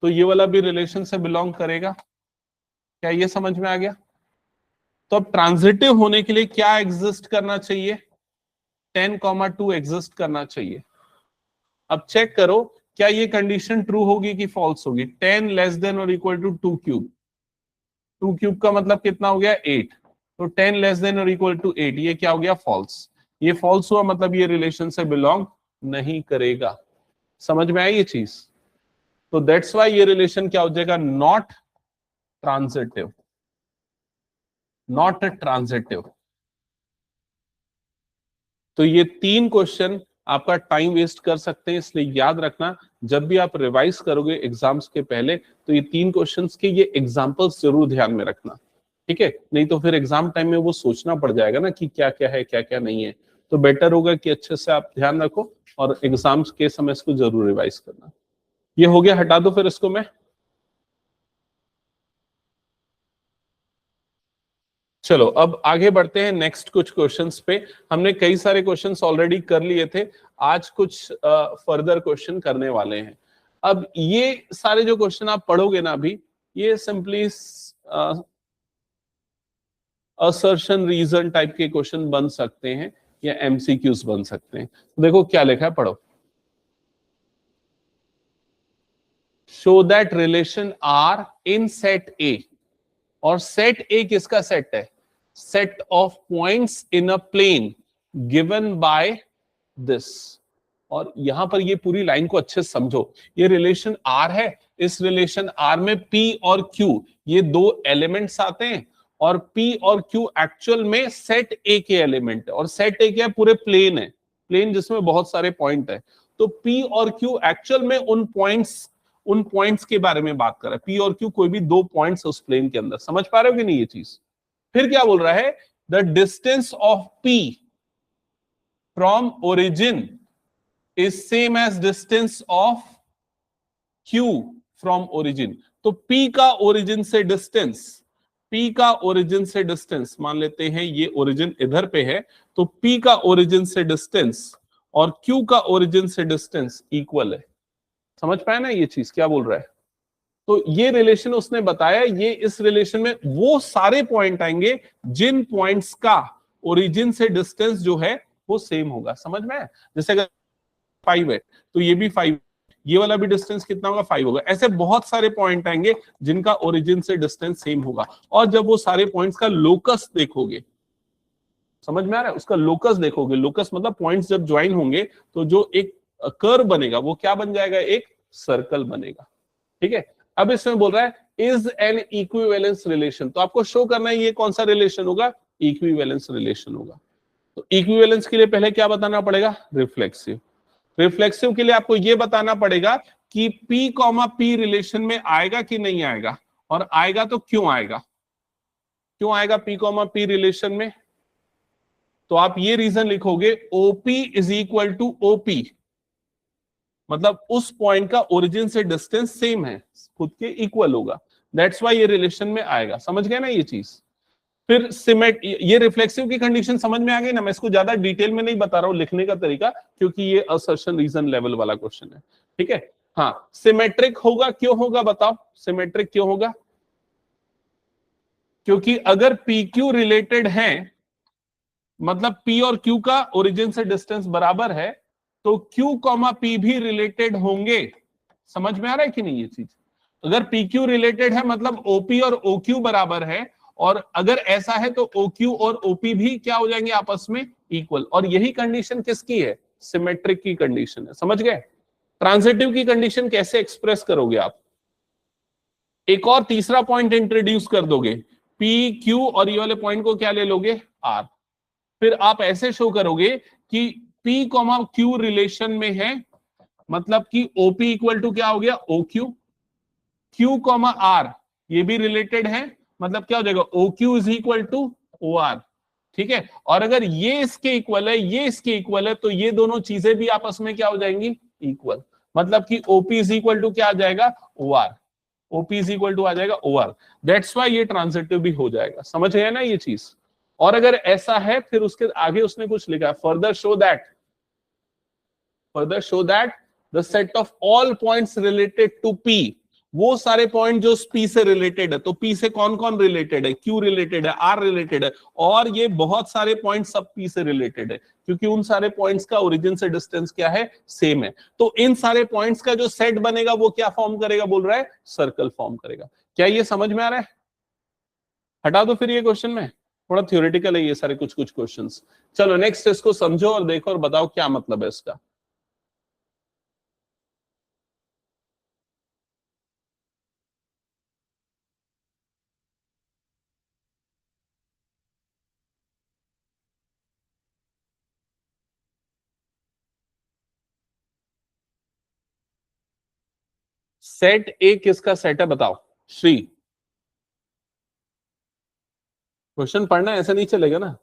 तो ये वाला भी रिलेशन से बिलोंग करेगा, क्या ये समझ में आ गया। तो अब ट्रांजिटिव होने के लिए क्या एग्जिस्ट करना चाहिए, 10,2 एग्जिस्ट करना चाहिए। अब चेक करो क्या ये कंडीशन ट्रू होगी कि फॉल्स होगी। 10 लेस देन और इक्वल टू 2 क्यूब, 2 क्यूब का मतलब कितना हो गया 8, तो 10 लेस देन और इक्वल टू 8 ये क्या हो गया फॉल्स। ये फॉल्स हुआ मतलब ये रिलेशन से बिलोंग नहीं करेगा। समझ में आई ये चीज। तो दैट्स वाई ये रिलेशन क्या हो जाएगा, नॉट ट्रांजिटिव, नॉट ट्रांजिटिव। तो ये 3 क्वेश्चन आपका टाइम वेस्ट कर सकते हैं, इसलिए याद रखना जब भी आप रिवाइज करोगे एग्जाम्स के पहले तो ये 3 क्वेश्चंस के ये एग्जांपल्स जरूर ध्यान में रखना। ठीक है, नहीं तो फिर एग्जाम टाइम में वो सोचना पड़ जाएगा ना कि क्या क्या है क्या क्या नहीं है। तो बेटर होगा कि अच्छे से आप ध्यान रखो और एग्जाम्स के समय इसको जरूर रिवाइज करना। ये हो गया, हटा दो फिर इसको मैं। चलो अब आगे बढ़ते हैं नेक्स्ट कुछ क्वेश्चंस पे। हमने कई सारे क्वेश्चंस ऑलरेडी कर लिए थे, आज कुछ फर्दर क्वेश्चन करने वाले हैं। अब ये सारे जो क्वेश्चन आप पढ़ोगे ना अभी, ये सिंपली असर्शन रीजन टाइप के क्वेश्चन बन सकते हैं या एमसीक्यूज बन सकते हैं। देखो क्या लिखा है, पढ़ो। Show that relation R in set A, और सेट ए किसका सेट है? Set of points in a plane given by this. और यहां पर ये पूरी लाइन को अच्छे से समझो, ये रिलेशन आर है, इस रिलेशन आर में पी और क्यू ये दो एलिमेंट्स आते हैं, और पी और क्यू एक्चुअल में सेट ए के एलिमेंट है, और सेट ए क्या है? पूरे प्लेन है, प्लेन जिसमें बहुत सारे पॉइंट है। तो पी और क्यू एक्चुअल में उन पॉइंट्स के बारे में बात कर रहा है। पी और क्यू कोई भी दो पॉइंट्स उस प्लेन के अंदर, समझ पा रहे हो कि नहीं ये चीज? फिर क्या बोल रहा है? The distance of P from origin is same as distance of Q from origin। तो P का origin से distance, P का origin से distance, मान लेते हैं ये origin इधर पे है, तो P का origin से distance और Q का origin से distance equal है। समझ पाए ना ये चीज क्या बोल रहा है? तो ये रिलेशन उसने बताया, ये इस रिलेशन में वो सारे पॉइंट आएंगे जिन पॉइंट्स का ओरिजिन से डिस्टेंस जो है वो सेम होगा। समझ में? जैसे अगर 5 है तो ये भी 5, ये वाला भी डिस्टेंस कितना होगा? 5 होगा। ऐसे बहुत सारे पॉइंट आएंगे जिनका ओरिजिन से डिस्टेंस सेम होगा, और जब वो सारे पॉइंट्स का लोकस देखोगे, समझ में आ रहा है? उसका लोकस देखोगे, लोकस मतलब पॉइंट्स जब ज्वाइन होंगे तो जो एक कर्व बनेगा वो क्या बन जाएगा? एक सर्कल बनेगा। ठीक है, अब इसमें बोल रहा है इज एन इक्विवेलेंस रिलेशन, तो आपको शो करना है ये कौन सा रिलेशन होगा? इक्विवेलेंस रिलेशन होगा। तो इक्विवेलेंस के लिए पहले क्या बताना पड़ेगा? रिफ्लेक्सिव। रिफ्लेक्सिव के लिए आपको यह बताना पड़ेगा कि P कॉमा P रिलेशन में आएगा कि नहीं आएगा, और आएगा तो क्यों आएगा? क्यों आएगा P कॉमा P रिलेशन में? तो आप ये रीजन लिखोगे OP is equal to OP, मतलब उस पॉइंट का ओरिजिन से डिस्टेंस सेम है, खुद के इक्वल होगा, दैट्स वाई ये रिलेशन में आएगा। समझ गए ना ये चीज? फिर ये रिफ्लेक्सिव की कंडीशन समझ में आ गई ना? मैं इसको ज्यादा डिटेल में नहीं बता रहा हूं लिखने का तरीका, क्योंकि ये असर्शन रीजन लेवल वाला क्वेश्चन है। ठीक है, हाँ। सिमेट्रिक होगा, क्यों होगा बताओ? सिमेट्रिक क्यों होगा? क्योंकि अगर PQ रिलेटेड है, मतलब P और Q का ओरिजिन से डिस्टेंस बराबर है, तो Q कॉमा P भी रिलेटेड होंगे। समझ में आ रहा है कि नहीं ये चीज? अगर PQ रिलेटेड है मतलब OP और OQ बराबर है, और अगर ऐसा है तो OQ और OP भी क्या हो जाएंगे? आपस में इक्वल। और यही कंडीशन किसकी है? सिमेट्रिक की कंडीशन है। समझ गए? ट्रांजिटिव की कंडीशन कैसे एक्सप्रेस करोगे आप? एक और तीसरा पॉइंट इंट्रोड्यूस कर दोगे, PQ और ये वाले पॉइंट को क्या ले लोगे? R। फिर आप ऐसे शो करोगे कि P कॉमा Q रिलेशन में है, मतलब कि OP इक्वल टू क्या हो गया? OQ। Q कॉमा R ये भी रिलेटेड है, मतलब क्या हो जाएगा? OQ is equal to OR। ठीक है, और अगर ये इसके इक्वल है, ये इसके इक्वल है, तो ये दोनों चीजें भी आपस में क्या हो जाएंगी? इक्वल। मतलब कि OP इज इक्वल टू क्या आ जाएगा? OR। OP is equal to आ जाएगा OR। दैट्स वाई ये ट्रांजिटिव भी हो जाएगा। समझ गए ना ये चीज? और अगर ऐसा है, फिर उसके आगे उसने कुछ लिखा, further show that the set of all points related to P, वो सारे पॉइंट जो P से रिलेटेड है, तो P से कौन कौन रिलेटेड है? Q रिलेटेड है, R रिलेटेड है, और ये बहुत सारे पॉइंट सब P से रिलेटेड है, क्योंकि उन सारे पॉइंट्स का ओरिजिन से डिस्टेंस क्या है? सेम है। तो इन सारे पॉइंट्स का जो सेट बनेगा वो क्या फॉर्म करेगा? बोल रहा है सर्कल फॉर्म करेगा। क्या ये समझ में आ रहा है? हटा दो फिर ये क्वेश्चन में, थोड़ा थ्योरेटिकल है ये सारे कुछ क्वेश्चंस। चलो नेक्स्ट इसको समझो और देखो और बताओ क्या मतलब है इसका। सेट ए किसका सेट है बताओ? श्री, क्वेश्चन पढ़ना ऐसा नहीं चलेगा ना।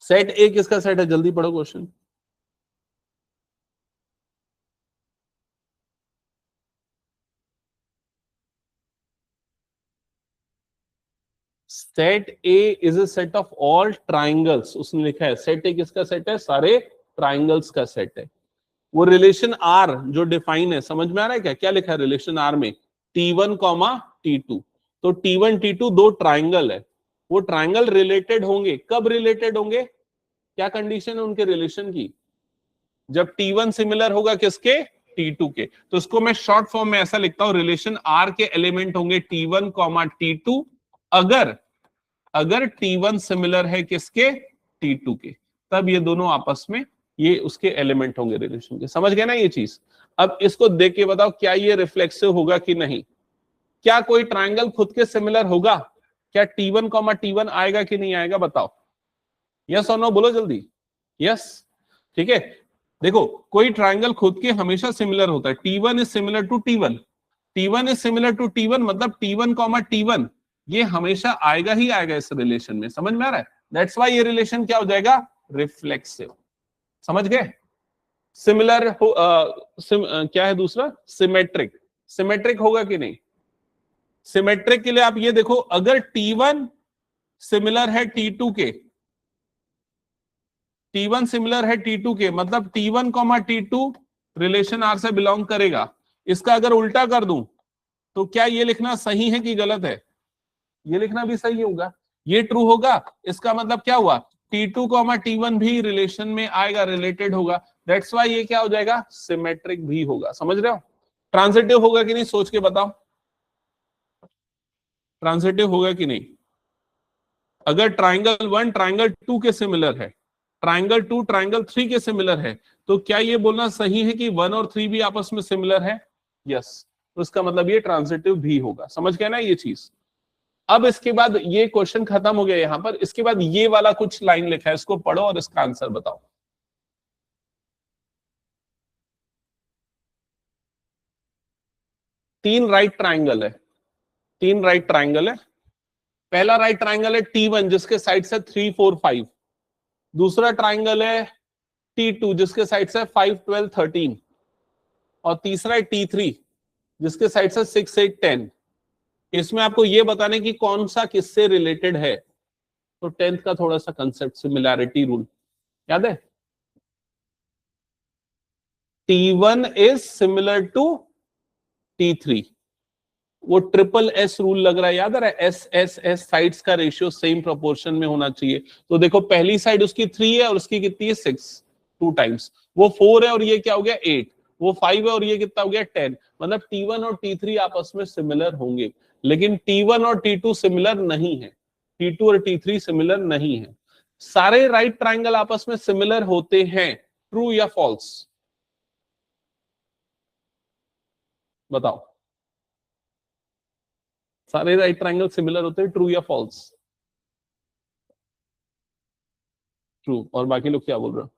सेट ए किसका सेट है? जल्दी पढ़ो question. Set A is a set of all triangles, उसने लिखा है। सेट ए किसका सेट है? सारे ट्राइंगल्स का सेट है। वो रिलेशन आर जो डिफाइन है, समझ में आ रहा है क्या? क्या लिखा है रिलेशन आर में? T1 comma T2। तो T1 T2 दो ट्राइंगल है, वो ट्राइंगल रिलेटेड होंगे। कब रिलेटेड होंगे, क्या कंडीशन है उनके रिलेशन की? जब T1 सिमिलर होगा किसके, T2 के। तो इसको मैं शॉर्ट फॉर्म में ऐसा लिखता हूं, रिलेशन R के एलिमेंट होंगे T1, T2 अगर T1 सिमिलर है किसके, T2 के, तब ये दोनों आपस में ये उसके एलिमेंट होंगे रिलेशन के। समझ गए ना ये चीज? अब इसको देख के बताओ क्या ये रिफ्लेक्सिव होगा कि नहीं? क्या कोई ट्राइंगल खुद के सिमिलर होगा? क्या T1, T1 आएगा कि नहीं आएगा, बताओ? यस और नो बोलो जल्दी। यस, ठीक है। देखो कोई ट्राइंगल खुद के हमेशा सिमिलर होता है। T1 is similar to T1, T1 is similar to T1, मतलब T1, T1 ये हमेशा आएगा ही आएगा इस रिलेशन में। समझ में आ रहा है? दैट्स व्हाई ये रिलेशन क्या हो जाएगा, रिफ्लेक्सिव। समझ गए? सिमिलर हो क्या है दूसरा, सिमेट्रिक। सिमेट्रिक होगा कि नहीं? सिमेट्रिक के लिए आप ये देखो, अगर T1 सिमिलर है T2 के, T1 सिमिलर है T2 के, मतलब T1, T2 रिलेशन R से बिलोंग करेगा। इसका अगर उल्टा कर दूं तो क्या ये लिखना सही है कि गलत है? ये लिखना भी सही होगा, ये ट्रू होगा। इसका मतलब क्या हुआ, T2, T1 भी रिलेशन में आएगा, रिलेटेड होगा। दैट्स व्हाई ये क्या हो जाएगा, सिमेट्रिक भी होगा। समझ रहे हो? ट्रांजिटिव होगा कि नहीं, सोच के बताओ, ट्रांजिटिव होगा कि नहीं? अगर ट्राइंगल 1 ट्राइंगल 2 के सिमिलर है, ट्राइंगल 2 ट्राइंगल 3 के सिमिलर है, तो क्या ये बोलना सही है कि 1 और 3 भी आपस में सिमिलर है? यस, तो इसका मतलब ये ट्रांजिटिव भी होगा। समझ गए ना ये चीज? अब इसके बाद ये क्वेश्चन खत्म हो गया यहां पर। इसके बाद ये वाला कुछ लाइन लिखा है, इसको पढ़ो और इसका आंसर बताओ। तीन राइट ट्राइंगल है, तीन राइट ट्राइंगल है। पहला राइट ट्राइंगल है T1 जिसके साइड से 3, 4, 5। दूसरा ट्राइंगल है T2 जिसके साइड से 5, 12, 13। और तीसरा है T3 जिसके साइड से 6, 8, 10। इसमें आपको यह बताने की कौन सा किससे रिलेटेड है। तो 10th का थोड़ा सा कंसेप्ट, सिमिलैरिटी रूल याद है? T1 is similar to T3, वो ट्रिपल एस रूल लग रहा है, याद आ रहा है? एस एस एस साइड्स का रेशियो सेम प्रोपोर्शन में होना चाहिए। तो देखो पहली साइड उसकी 3 है और उसकी कितनी है, 6, 2 टाइम्स। वो 4 है और ये क्या हो गया, 8। वो 5 है और ये कितना हो गया, 10। मतलब T1 और T3 आपस में सिमिलर होंगे, लेकिन T1 और T2 सिमिलर नहीं है, T2 और T3 सिमिलर नहीं है। सारे राइट ट्राइंगल आपस में सिमिलर होते हैं, ट्रू या फॉल्स, बताओ? सारे राइट ट्राइंगल सिमिलर होते हैं, ट्रू या फॉल्स? ट्रू। और बाकी लोग क्या बोल रहे हो?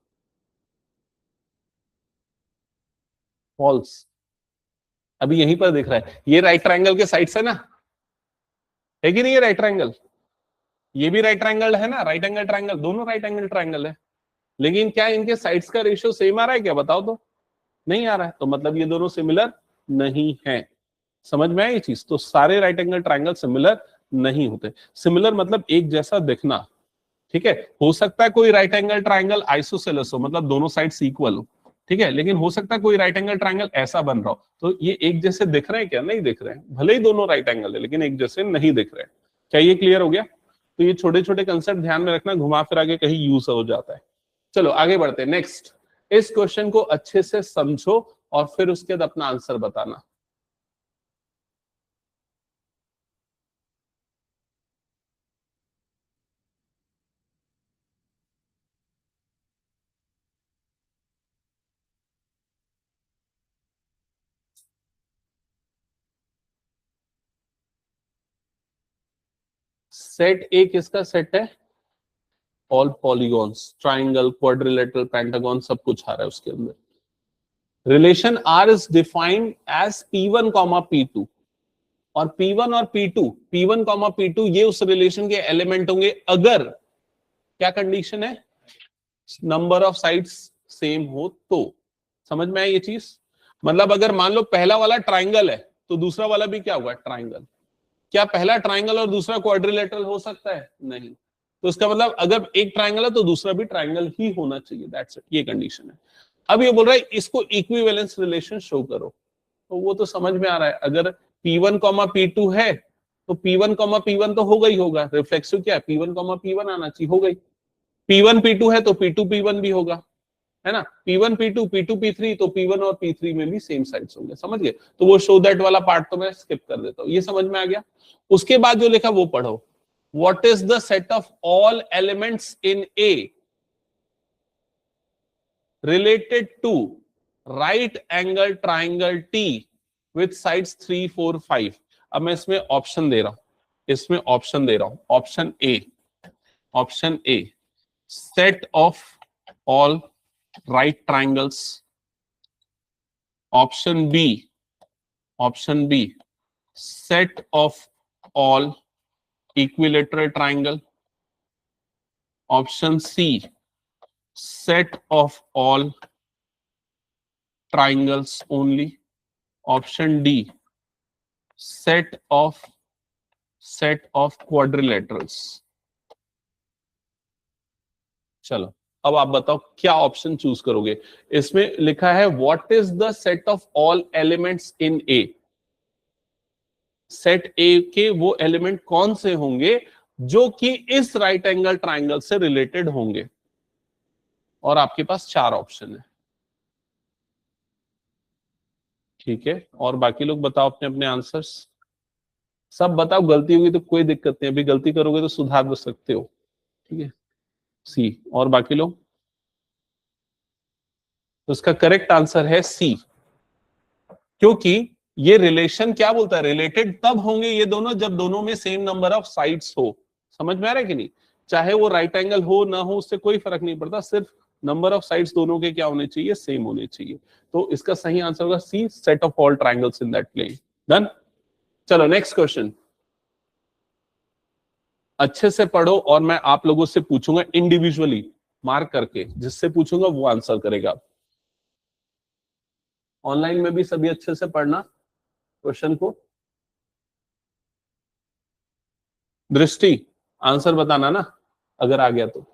फॉल्स। अभी यहीं पर दिख रहा है, ये राइट ट्राइंगल के साइड से ना, है कि नहीं? ये राइट ट्राइंगल, ये भी राइट ट्राइंगल है ना, राइट एंगल ट्राइंगल, दोनों राइट एंगल ट्राइंगल है। लेकिन क्या इनके साइड्स का रेशियो सेम आ रहा है क्या, बताओ तो? नहीं आ रहा है, तो मतलब ये दोनों सिमिलर नहीं है। समझ में आया ये चीज? तो सारे राइट एंगल ट्राइंगल सिमिलर नहीं होते। सिमिलर मतलब एक जैसा दिखना, ठीक है? हो सकता है कोई राइट एंगल ट्राइंगल आइसोसेलेस हो, मतलब दोनों साइड्स इक्वल हो, ठीक है? लेकिन हो सकता है कोई राइट एंगल ट्राइंगल ऐसा बन रहा हो, तो ये एक जैसे दिख रहे हैं क्या? नहीं दिख रहे हैं, भले ही दोनों राइट एंगल है लेकिन एक जैसे नहीं दिख रहे हैं। क्या ये क्लियर हो गया? तो ये छोटे छोटे कंसेप्ट ध्यान में रखना, घुमा फिरा के कहीं यूज हो जाता है। चलो आगे बढ़ते हैं। नेक्स्ट, इस क्वेश्चन को अच्छे से समझो और फिर उसके बाद अपना आंसर बताना। सेट ए किसका सेट है? All polygons, triangle, quadrilateral, pentagon, सब कुछ आ रहा है उसके अंदर। Relation R is defined as P1, P2। और P1 और P2, P1, P2 ये उस रिलेशन के एलिमेंट होंगे अगर क्या कंडीशन है, नंबर ऑफ साइड्स सेम हो तो। समझ में आया ये चीज? मतलब अगर मान लो पहला वाला ट्राइंगल है तो दूसरा वाला भी क्या हुआ, ट्राइंगल। क्या पहला ट्राइंगल और दूसरा क्वाड्रिलेटरल हो सकता है? नहीं। तो इसका मतलब अगर एक ट्राइंगल है तो दूसरा भी ट्राइंगल ही होना चाहिए, दैट्स इट, ये कंडीशन है। अब ये बोल रहा है इसको इक्विवेलेंस रिलेशन शो करो, तो वो तो समझ में आ रहा है। अगर P1, P2 है तो P1 कॉमा P1 तो होगा ही होगा, रिफ्लेक्सिव क्या है, P1 कॉमा P1 आना चाहिए, हो गई। P1 P2 है तो P2 P1 भी होगा, है ना, P1 P2 P2 P3, तो P1 और P3 में भी सेम साइड्स होंगे, समझ गए। तो वो शो दैट वाला पार्ट तो मैं स्किप कर देता हूं, ये समझ में आ गया। उसके बाद जो लिखा वो पढ़ो, what is the set of all elements in A related to right angle triangle T with sides 3 4 5। अब मैं इसमें ऑप्शन दे रहा हूं, option A set of all right triangles, option B set of all equilateral triangle, option C set of all triangles only, option D set of quadrilaterals। चलो अब आप बताओ क्या ऑप्शन चूज करोगे। इसमें लिखा है what is the set of all elements in A, set ए के वो एलिमेंट कौन से होंगे जो कि इस राइट एंगल ट्राइंगल से रिलेटेड होंगे, और आपके पास 4 ऑप्शन है, ठीक है। और बाकी लोग बताओ अपने अपने आंसर्स, सब बताओ, गलती होगी तो कोई दिक्कत नहीं, अभी गलती करोगे तो सुधार भी सकते हो, ठीक है। सी, और बाकी लोग, तो इसका करेक्ट आंसर है सी, क्योंकि ये रिलेशन क्या बोलता है, रिलेटेड तब होंगे ये दोनों जब दोनों में सेम नंबर ऑफ साइड्स हो। समझ में आ रहा है कि नहीं, चाहे वो राइट एंगल हो ना हो उससे कोई फर्क नहीं पड़ता, सिर्फ नंबर ऑफ साइड्स दोनों के क्या होने चाहिए, सेम होने चाहिए। तो इसका सही आंसर होगा C, set of all triangles in that plane. Done. चलो नेक्स्ट क्वेश्चन, अच्छे से पढ़ो और मैं आप लोगों से पूछूंगा इंडिविजुअली मार्क करके, जिससे पूछूंगा वो आंसर करेगा। ऑनलाइन में भी सभी अच्छे से पढ़ना क्वेश्चन को। दृष्टि, आंसर बताना ना अगर आ गया तो।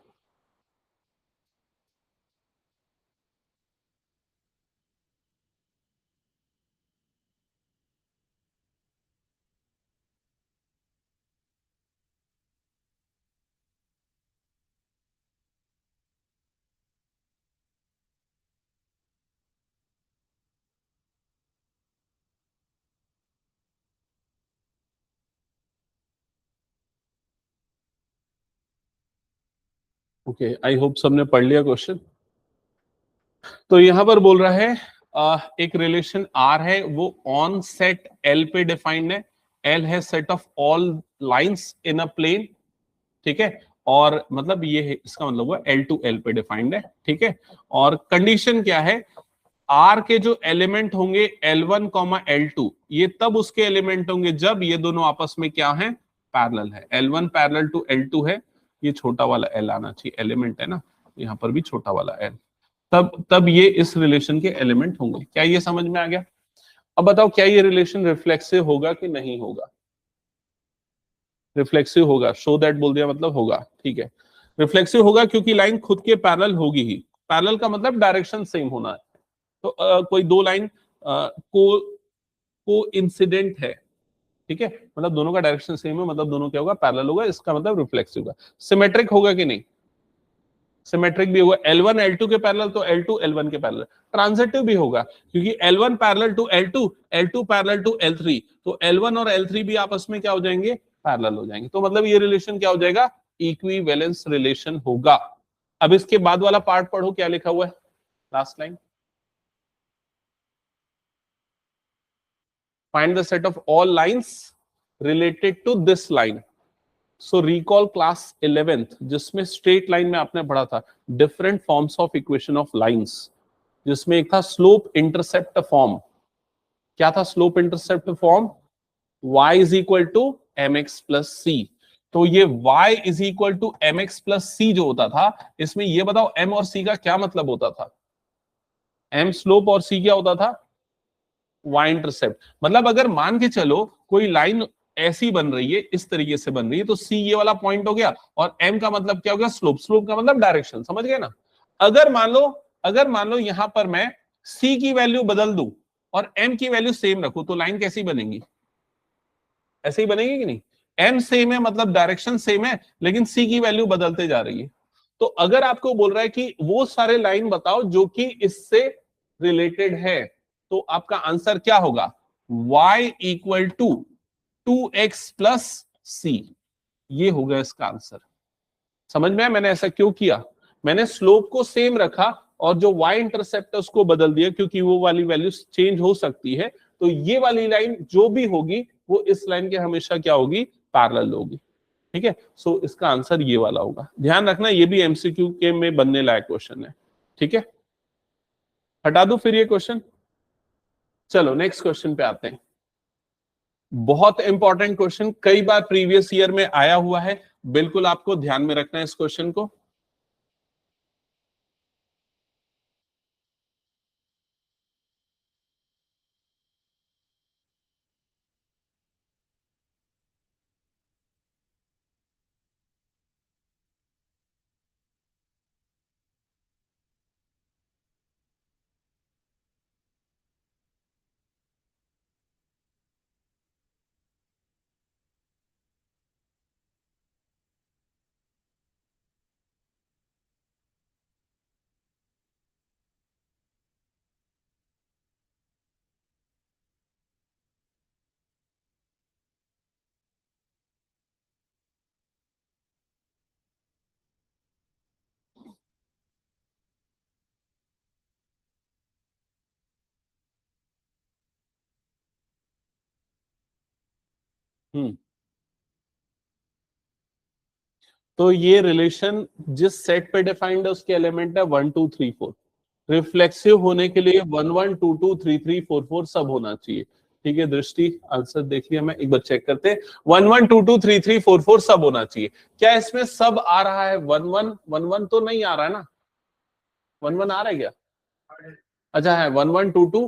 ओके, आई होप सबने पढ़ लिया क्वेश्चन। तो यहां पर बोल रहा है एक रिलेशन आर है, वो ऑन सेट एल पे डिफाइंड है। एल है set of all lines in a plane, ठीक है, और मतलब ये है, इसका मतलब हुआ एल टू एल पे डिफाइंड है, ठीक है। और कंडीशन क्या है, आर के जो एलिमेंट होंगे L1 कॉमा L2, ये तब उसके एलिमेंट होंगे जब ये दोनों आपस में क्या है, पैरेलल है। L1 पैरेलल टू L2 है, ये छोटा वाला L आना चाहिए, एलिमेंट है ना, यहाँ पर भी छोटा वाला L, तब ये इस रिलेशन के एलिमेंट होंगे। क्या ये समझ में आ गया? अब बताओ क्या ये रिलेशन रिफ्लेक्सिव होगा कि नहीं होगा? रिफ्लेक्सिव होगा, शो दैट बोल दिया मतलब होगा, ठीक है। रिफ्लेक्सिव होगा क्योंकि लाइन खुद के पैरेलल होगी ही। पैरेलल का मतलब डायरेक्शन सेम होना है। तो कोई दो लाइन को इंसिडेंट है, ठीक है, मतलब दोनों का डायरेक्शन सेम है, मतलब दोनों क्या होगा, पैरेलल होगा, इसका मतलब रिफ्लेक्सिव होगा। सिमेट्रिक होगा कि नहीं? सिमेट्रिक भी होगा, L1 L2 के पैरेलल तो L2 L1 के पैरेलल। ट्रांजिटिव भी होगा क्योंकि L1 parallel to L2, L2 parallel to L3, तो L1 और L3 भी आपस में क्या हो जाएंगे, पैरेलल हो जाएंगे। तो मतलब ये रिलेशन क्या हो जाएगा, इक्विवेलेंस रिलेशन होगा। अब इसके बाद वाला पार्ट पढ़ो, क्या लिखा हुआ है, last line, find the set of all lines related to this line। so recall class 11th जिसमें स्ट्रेट लाइन में आपने पढ़ा था different forms of equation of lines, जिसमें एक था स्लोप इंटरसेप्ट फॉर्म। क्या था slope intercept form? y is equal to mx plus c। तो ये y is equal to mx plus c जो होता था, इसमें ये बताओ m और c का क्या मतलब होता था? m स्लोप और c क्या होता था, y इंटरसेप्ट। मतलब अगर मान के चलो कोई लाइन ऐसी बन रही है, इस तरीके से बन रही है, तो c ये वाला पॉइंट हो गया, और m का मतलब क्या हो गया, स्लोप। स्लोप का मतलब डायरेक्शन, समझ गए ना। अगर मान लो यहां पर मैं c की वैल्यू बदल दूं और m की वैल्यू सेम रखूं, तो लाइन कैसी बनेगी? ऐसे ही बनेगी कि नहीं? m सेम है मतलब डायरेक्शन सेम है, लेकिन c की वैल्यू बदलते जा रही है। तो अगर आपको बोल रहा है कि वो सारे लाइन बताओ जो कि इससे रिलेटेड है, तो आपका आंसर क्या होगा? y equal to 2x plus c, ये होगा इसका आंसर। समझ में आया मैंने ऐसा क्यों किया? मैंने स्लोप को सेम रखा और जो y इंटरसेप्ट है उसको बदल दिया, क्योंकि वो वाली वैल्यू चेंज हो सकती है। तो ये वाली लाइन जो भी होगी वो इस लाइन के हमेशा क्या होगी? पैरेलल होगी। ठीक है, सो इसका आंसर ये वाला होगा। ध्यान रखना ये भी एमसीक्यू के में बनने लायक क्वेश्चन है। ठीक है, हटा दो फिर ये क्वेश्चन। चलो नेक्स्ट क्वेश्चन पे आते हैं। बहुत इंपॉर्टेंट क्वेश्चन, कई बार प्रीवियस ईयर में आया हुआ है, बिल्कुल आपको ध्यान में रखना है इस क्वेश्चन को। हम्म, तो ये रिलेशन जिस सेट पे डिफाइंड है उसके एलिमेंट है 1 2 3 4। रिफ्लेक्सिव होने के लिए 1 1 2 2 3 3 4 4 सब होना चाहिए। ठीक है दृष्टि, आंसर देख लिया मैं, एक बार चेक करते हैं। 1 1 2 2 3 3 4 4 सब होना चाहिए। क्या इसमें सब आ रहा है? 1 1 1 1 तो नहीं आ रहा है ना? 1 1 आ रहा है क्या? अच्छा है, 1 1 2 2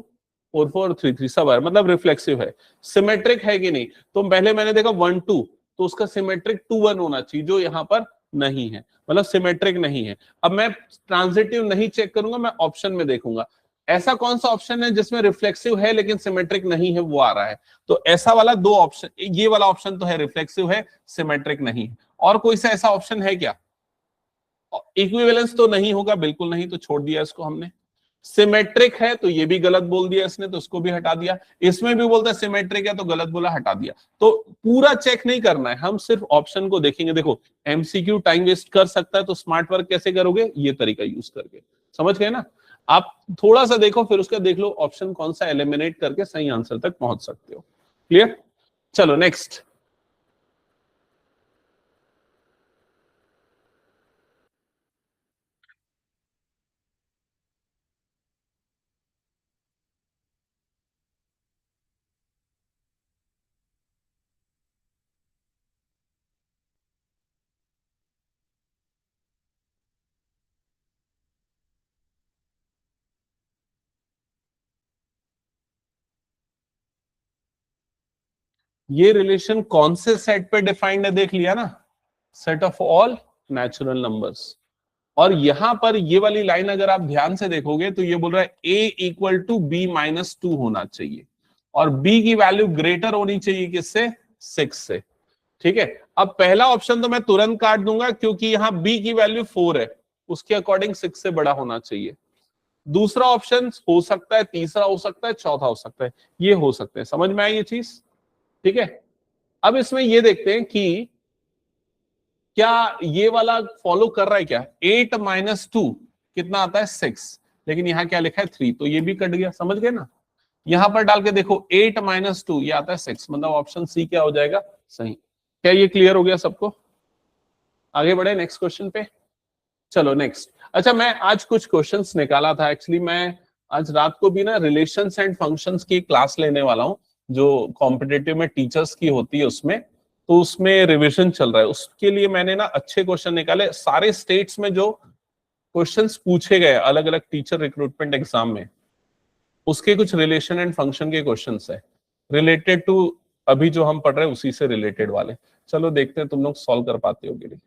4 4 3 3 सब है, मतलब रिफ्लेक्सिव है। सिमेट्रिक है कि नहीं? तो पहले मैंने देखा 1 2, तो उसका सिमेट्रिक 2 1 होना चाहिए, जो यहाँ पर नहीं है, मतलब सिमेट्रिक नहीं है। अब मैं ट्रांजिटिव नहीं चेक करूंगा, मैं ऑप्शन में देखूंगा ऐसा कौन सा ऑप्शन है जिसमें रिफ्लेक्सिव है लेकिन सिमेट्रिक नहीं है, वो आ रहा है। तो ऐसा वाला दो ऑप्शन, ये वाला ऑप्शन तो है रिफ्लेक्सिव है, सिमेट्रिक नहीं है। और कोई सा ऐसा ऑप्शन है क्या? इक्विवेलेंस तो नहीं होगा, बिल्कुल नहीं, तो छोड़ दिया इसको हमने। सिमेट्रिक है तो ये भी गलत बोल दिया इसने, तो उसको भी हटा दिया। इसमें भी बोलता है सिमेट्रिक है तो गलत बोला, हटा दिया। तो पूरा चेक नहीं करना है, हम सिर्फ ऑप्शन को देखेंगे। देखो एमसीक्यू टाइम वेस्ट कर सकता है, तो स्मार्ट वर्क कैसे करोगे? ये तरीका यूज करके। समझ गए ना? आप थोड़ा सा देखो फिर उसका देख लो ऑप्शन कौन सा एलिमिनेट करके सही आंसर तक पहुंच सकते हो। क्लियर? चलो नेक्स्ट। ये रिलेशन कौन से सेट पे डिफाइंड है देख लिया ना? Set of all natural numbers. और यहां पर ये वाली लाइन अगर आप ध्यान से देखोगे तो ये बोल रहा है a equal to B minus 2 होना चाहिए, और b की वैल्यू ग्रेटर होनी चाहिए किससे? 6 से। ठीक है, अब पहला ऑप्शन तो मैं तुरंत काट दूंगा क्योंकि यहां b की वैल्यू 4 है, उसके अकॉर्डिंग 6 से बड़ा होना चाहिए। दूसरा ऑप्शन हो सकता है, तीसरा हो सकता है, चौथा हो सकता है, ये हो सकते हैं। समझ में आई ये चीज? ठीक है, अब इसमें ये देखते हैं कि क्या ये वाला फॉलो कर रहा है क्या? 8 माइनस 2 कितना आता है? 6, लेकिन यहाँ क्या लिखा है? 3, तो ये भी कट गया। समझ गए ना? यहां पर डाल के देखो 8 माइनस 2 ये आता है 6, मतलब ऑप्शन सी क्या हो जाएगा? सही। क्या ये क्लियर हो गया सबको? आगे बढ़े नेक्स्ट क्वेश्चन पे। चलो नेक्स्ट। अच्छा, मैं आज कुछ क्वेश्चंस निकाला था एक्चुअली। मैं आज रात को भी ना रिलेशंस एंड फंक्शंस की क्लास लेने वाला हूँ, जो कॉम्पिटेटिव में टीचर्स की होती है उसमें। तो उसमें रिवीजन चल रहा है, उसके लिए मैंने ना अच्छे क्वेश्चन निकाले। सारे स्टेट्स में जो क्वेश्चंस पूछे गए अलग अलग टीचर रिक्रूटमेंट एग्जाम में, उसके कुछ रिलेशन एंड फंक्शन के क्वेश्चंस है रिलेटेड टू अभी जो हम पढ़ रहे हैं उसी से रिलेटेड वाले। चलो देखते हैं तुम लोग सॉल्व कर पाते हो कि नहीं।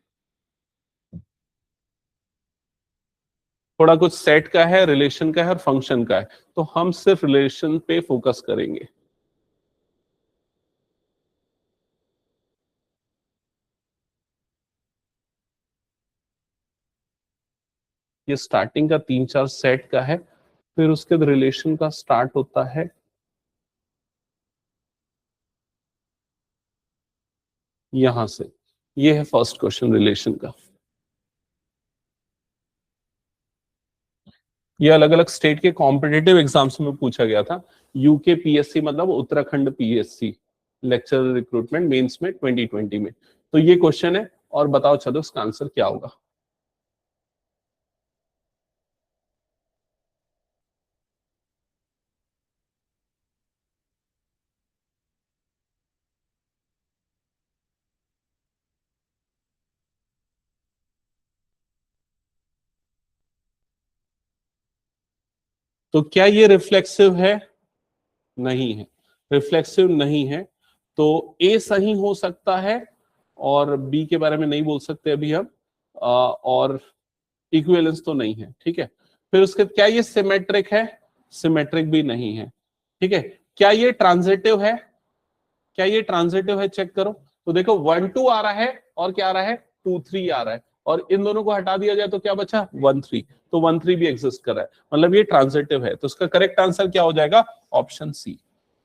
थोड़ा कुछ सेट का है, रिलेशन का है और फंक्शन का है, तो हम सिर्फ रिलेशन पे फोकस करेंगे। ये स्टार्टिंग का 3-4 सेट का है, फिर उसके बाद रिलेशन का स्टार्ट होता है यहां से। ये है फर्स्ट क्वेश्चन रिलेशन का। ये अलग अलग स्टेट के कॉम्पिटिटिव एग्जाम्स में पूछा गया था। यूके पीएससी मतलब Uttarakhand PSC lecture recruitment mains में 2020 में। तो ये क्वेश्चन है, और बताओ चलो इसका आंसर क्या होगा। तो क्या ये रिफ्लेक्सिव है? नहीं है, रिफ्लेक्सिव नहीं है। तो ए सही हो सकता है और बी के बारे में नहीं बोल सकते अभी हम, और इक्विवेलेंस तो नहीं है, ठीक है। फिर उसके क्या ये सिमेट्रिक है? सिमेट्रिक भी नहीं है, ठीक है। क्या ये ट्रांजिटिव है? क्या ये ट्रांजिटिव है? चेक करो। तो देखो 1-2 आ रहा है और क्या आ रहा है, 2-3 आ रहा है, और इन दोनों को हटा दिया जाए तो क्या बचा, 1-3। तो 1-3 भी एग्जिस्ट कर रहा है, मतलब ये ट्रांजिटिव है। तो इसका करेक्ट आंसर क्या हो जाएगा, ऑप्शन सी।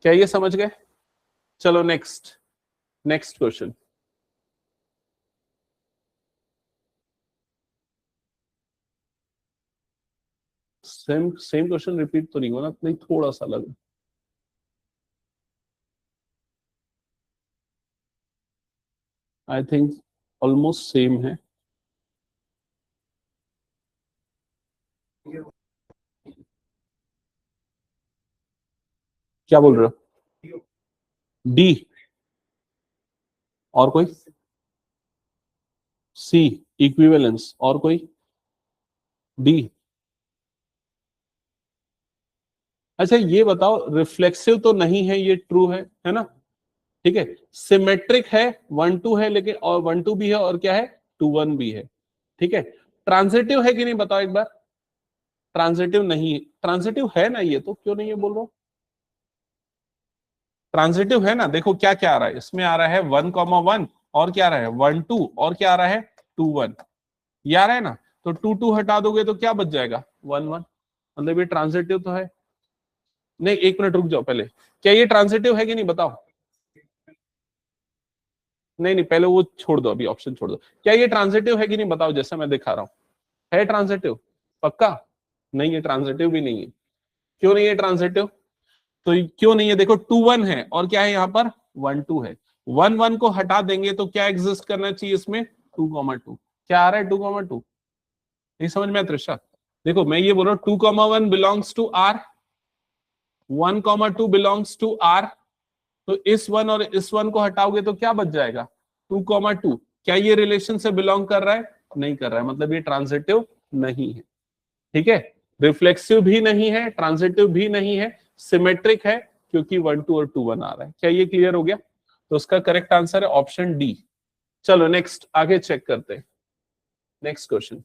क्या ये समझ गए? चलो next, next question. Same same question repeat तो नहीं होना, नहीं थोड़ा सा अलग। आई थिंक ऑलमोस्ट सेम है। क्या बोल रहे हो? डी और कोई? सी इक्विवेलेंस, और कोई? डी। अच्छा ये बताओ, रिफ्लेक्सिव तो नहीं है, ये ट्रू है ना, ठीक है। सिमेट्रिक है, 1-2 है लेकिन, और 1-2 भी है, और क्या है, 2-1 भी है, ठीक है। ट्रांजिटिव है कि नहीं बताओ एक बार। ट्रांजिटिव नहीं है, ट्रांजिटिव है ना ये, तो क्यों नहीं है बोल रहा हूं। ट्रांजिटिव है ना, देखो क्या क्या आ रहा है इसमें, आ रहा है 1,1 और क्या आ रहा है 1-2 और क्या आ रहा है 2-1, ये आ रहा है ना। तो 2-2 हटा दोगे तो क्या बच जाएगा, 1-1, मतलब ये ट्रांजिटिव तो है। नहीं एक मिनट रुक जाओ पहले, क्या ये ट्रांजिटिव है कि नहीं बताओ। नहीं नहीं पहले वो छोड़ दो, अभी ऑप्शन छोड़ दो। क्या ये ट्रांजिटिव है कि नहीं बताओ, जैसा मैं दिखा रहा हूं, है ट्रांजिटिव पक्का? नहीं है, ट्रांजिटिव भी नहीं है। क्यों नहीं है ट्रांजिटिव? तो क्यों नहीं है, देखो 2-1 है और क्या है यहाँ पर 1-2 है। 1-1 को हटा देंगे तो क्या एग्जिस्ट करना चाहिए इसमें, 2,2। क्या आ रहा है 2,2? नहीं समझ में त्रिशा? देखो मैं ये बोल रहा हूँ 2,1 belongs to R, 1,2 belongs to R. तो इस 1 और इस 1 को हटाओगे तो क्या बच जाएगा, 2,2। क्या ये रिलेशन से बिलोंग कर रहा है? नहीं कर रहा है, मतलब ये ट्रांजिटिव नहीं है, ठीक है। रिफ्लेक्सिव भी नहीं है, ट्रांजिटिव भी नहीं है, सिमेट्रिक है क्योंकि 1-2 और 2-1 आ रहा है। क्या ये क्लियर हो गया? तो उसका करेक्ट आंसर है ऑप्शन डी। चलो नेक्स्ट आगे चेक करते हैं, नेक्स्ट क्वेश्चन।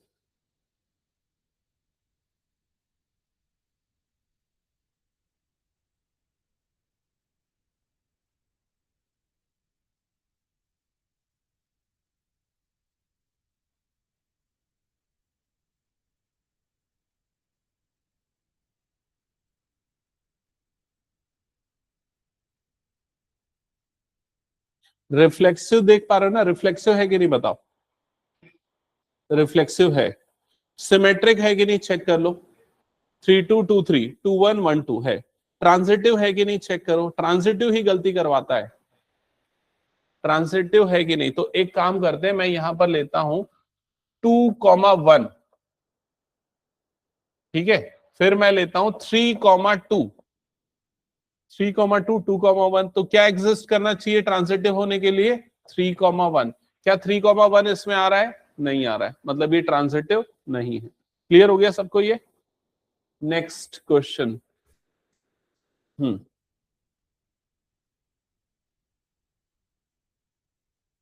रिफ्लेक्सिव देख पा रहे हो ना, रिफ्लेक्सिव है कि नहीं बताओ। रिफ्लेक्सिव है। सिमेट्रिक है कि नहीं चेक कर लो, 3-2-2-3, 2-1-1-2 है। ट्रांजिटिव है कि नहीं चेक करो, ट्रांजिटिव ही गलती करवाता है। ट्रांजिटिव है कि नहीं, तो एक काम करते हैं, मैं यहां पर लेता हूं 2,1, ठीक है। फिर मैं लेता हूं 3,2, 3,2, 2,1। तो क्या एग्जिस्ट करना चाहिए ट्रांजिटिव होने के लिए, 3,1। क्या 3,1 इसमें आ रहा है? नहीं आ रहा है, मतलब ये ट्रांजिटिव नहीं है। क्लियर हो गया सबको ये? Next question.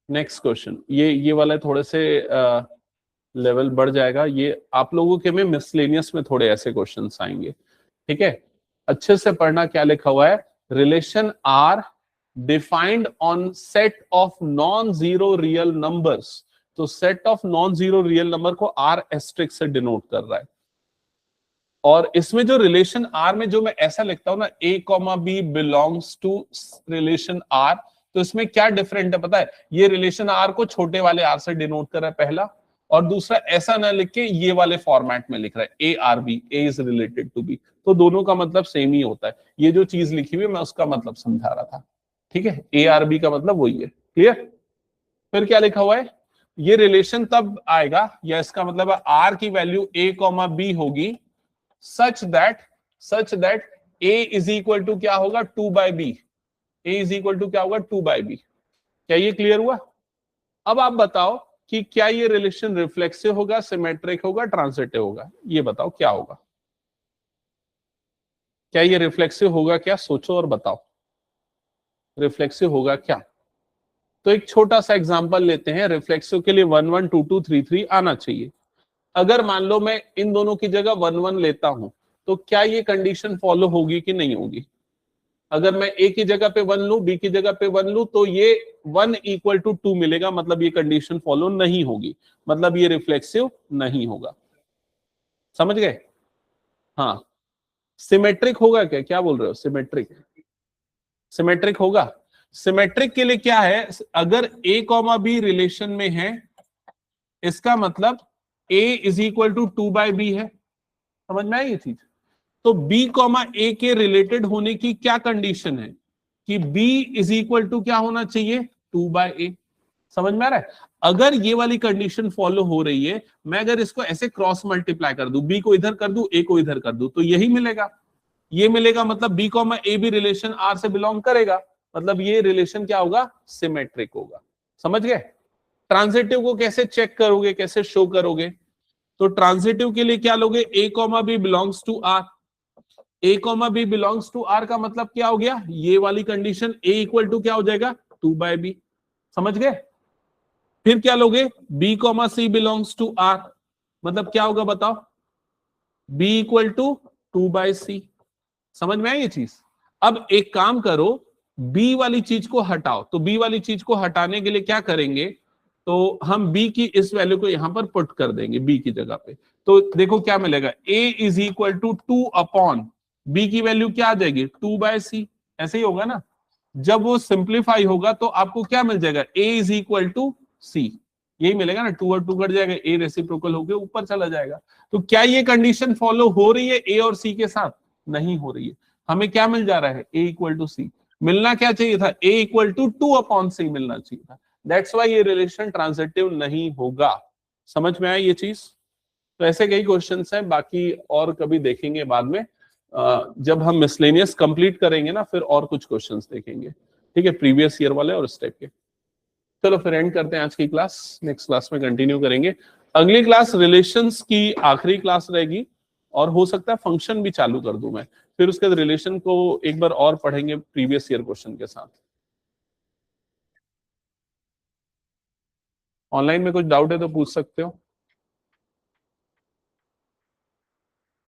नेक्स्ट क्वेश्चन, ये वाला थोड़े से लेवल बढ़ जाएगा, ये आप लोगों के में मिसलेनियस में थोड़े ऐसे क्वेश्चंस आएंगे, ठीक है। अच्छे से पढ़ना, क्या लिखा हुआ है, relation R defined on set of non zero real numbers तो set of non zero real number को आर एस्ट्रिक से डिनोट कर रहा है। और इसमें जो रिलेशन आर में जो मैं ऐसा लिखता हूं ना, A comma B belongs to relation R, तो इसमें क्या डिफरेंट है पता है? ये रिलेशन आर को छोटे वाले आर से डिनोट कर रहा है पहला, और दूसरा ऐसा ना लिख के ये वाले फॉर्मेट में लिख रहा है A R B, A is related to B, तो दोनों का मतलब सेम ही होता है। ये जो चीज लिखी हुई है मैं उसका मतलब समझा रहा था, ठीक है? ए आर बी का मतलब वही है, क्लियर? फिर क्या लिखा हुआ है? ये रिलेशन तब आएगा, या इसका मतलब आर की वैल्यू ए कॉमा बी होगी such that a is equal to क्या होगा? 2 by b, a is equal to क्या होगा? 2 by b। क्या ये क्लियर हुआ? अब आप बताओ कि क्या ये रिलेशन रिफ्लेक्सिव होगा, सिमेट्रिक होगा, ट्रांजिटिव होगा? ये बताओ क्या होगा? क्या ये रिफ्लेक्सिव होगा क्या? सोचो और बताओ, रिफ्लेक्सिव होगा क्या? तो एक छोटा सा एग्जांपल लेते हैं। रिफ्लेक्सिव के लिए 1 1 2 2 3 3 आना चाहिए। अगर मान लो मैं इन दोनों की जगह 1 1 लेता हूं, तो क्या ये कंडीशन फॉलो होगी कि नहीं होगी? अगर मैं ए की जगह पे 1 लूं, बी की जगह पे 1 लूं, तो ये 1 इक्वल टू 2 मिलेगा, मतलब ये कंडीशन फॉलो नहीं होगी, मतलब ये रिफ्लेक्सिव नहीं होगा। समझ गए? हाँ। सिमेट्रिक होगा क्या? क्या बोल रहे हो? सिमेट्रिक, सिमेट्रिक होगा। सिमेट्रिक के लिए क्या है? अगर ए कॉमा बी रिलेशन में है, इसका मतलब a is equal to 2 by B है। समझ में आई ये चीज? तो b कॉमा ए के रिलेटेड होने की क्या कंडीशन है कि b इज इक्वल टू क्या होना चाहिए? 2 बाई ए। समझ में आ रहा है? अगर ये वाली कंडीशन फॉलो हो रही है, मैं अगर इसको ऐसे क्रॉस मल्टीप्लाई कर दूं, b को इधर कर दूं, a को इधर कर दूं, तो यही मिलेगा। ये मिलेगा, मतलब b कॉमा ए भी रिलेशन r से बिलोंग करेगा, मतलब ये रिलेशन क्या होगा? सिमेट्रिक होगा। समझ गए? ट्रांजिटिव को कैसे चेक करोगे, कैसे शो करोगे? तो ट्रांजिटिव के लिए क्या लोगे? A comma B belongs to R. A comma B belongs to R का मतलब क्या हो गया? ये वाली कंडीशन ए इक्वल टू क्या हो जाएगा? 2 बाई बी। समझ गए? फिर क्या लोगे? B comma C belongs to R, मतलब क्या होगा बताओ? B equal to 2 by C. समझ में आई ये चीज? अब एक काम करो, बी वाली चीज को हटाओ। तो बी वाली चीज को हटाने के लिए क्या करेंगे? तो हम b की इस वैल्यू को यहां पर पुट कर देंगे b की जगह पे। तो देखो क्या मिलेगा? a is equal to 2 upon b की वैल्यू क्या आ जाएगी? 2 बाय सी। ऐसे ही होगा ना? जब वो सिंप्लीफाई होगा तो आपको क्या मिल जाएगा? a इज इक्वल टू सी। यही मिलेगा ना? 2 और 2 कट जाएगा, a रेसिप्रोकल होकर ऊपर चला जाएगा। तो क्या ये कंडीशन फॉलो हो रही है a और c के साथ? नहीं हो रही है। हमें क्या मिल जा रहा है? a इक्वल टू सी। मिलना क्या चाहिए था? a इक्वल टू 2 अपॉन सी मिलना चाहिए था। दैट्स वाई ये रिलेशन ट्रांजिटिव नहीं होगा। समझ में आया ये चीज? तो ऐसे कई क्वेश्चंस हैं, बाकी और कभी देखेंगे बाद में। जब हम मिसलेनियस कंप्लीट करेंगे ना, फिर और कुछ क्वेश्चंस देखेंगे, ठीक है? प्रीवियस ईयर वाले और इस टाइप के। चलो फिर एंड करते हैं आज की क्लास, नेक्स्ट क्लास में कंटिन्यू करेंगे। अगली क्लास रिलेशंस की आखिरी क्लास रहेगी, और हो सकता है फंक्शन भी चालू कर दूं मैं। फिर उसके बाद रिलेशन को एक बार और पढ़ेंगे प्रीवियस ईयर क्वेश्चन के साथ। ऑनलाइन में कुछ डाउट है तो पूछ सकते हो।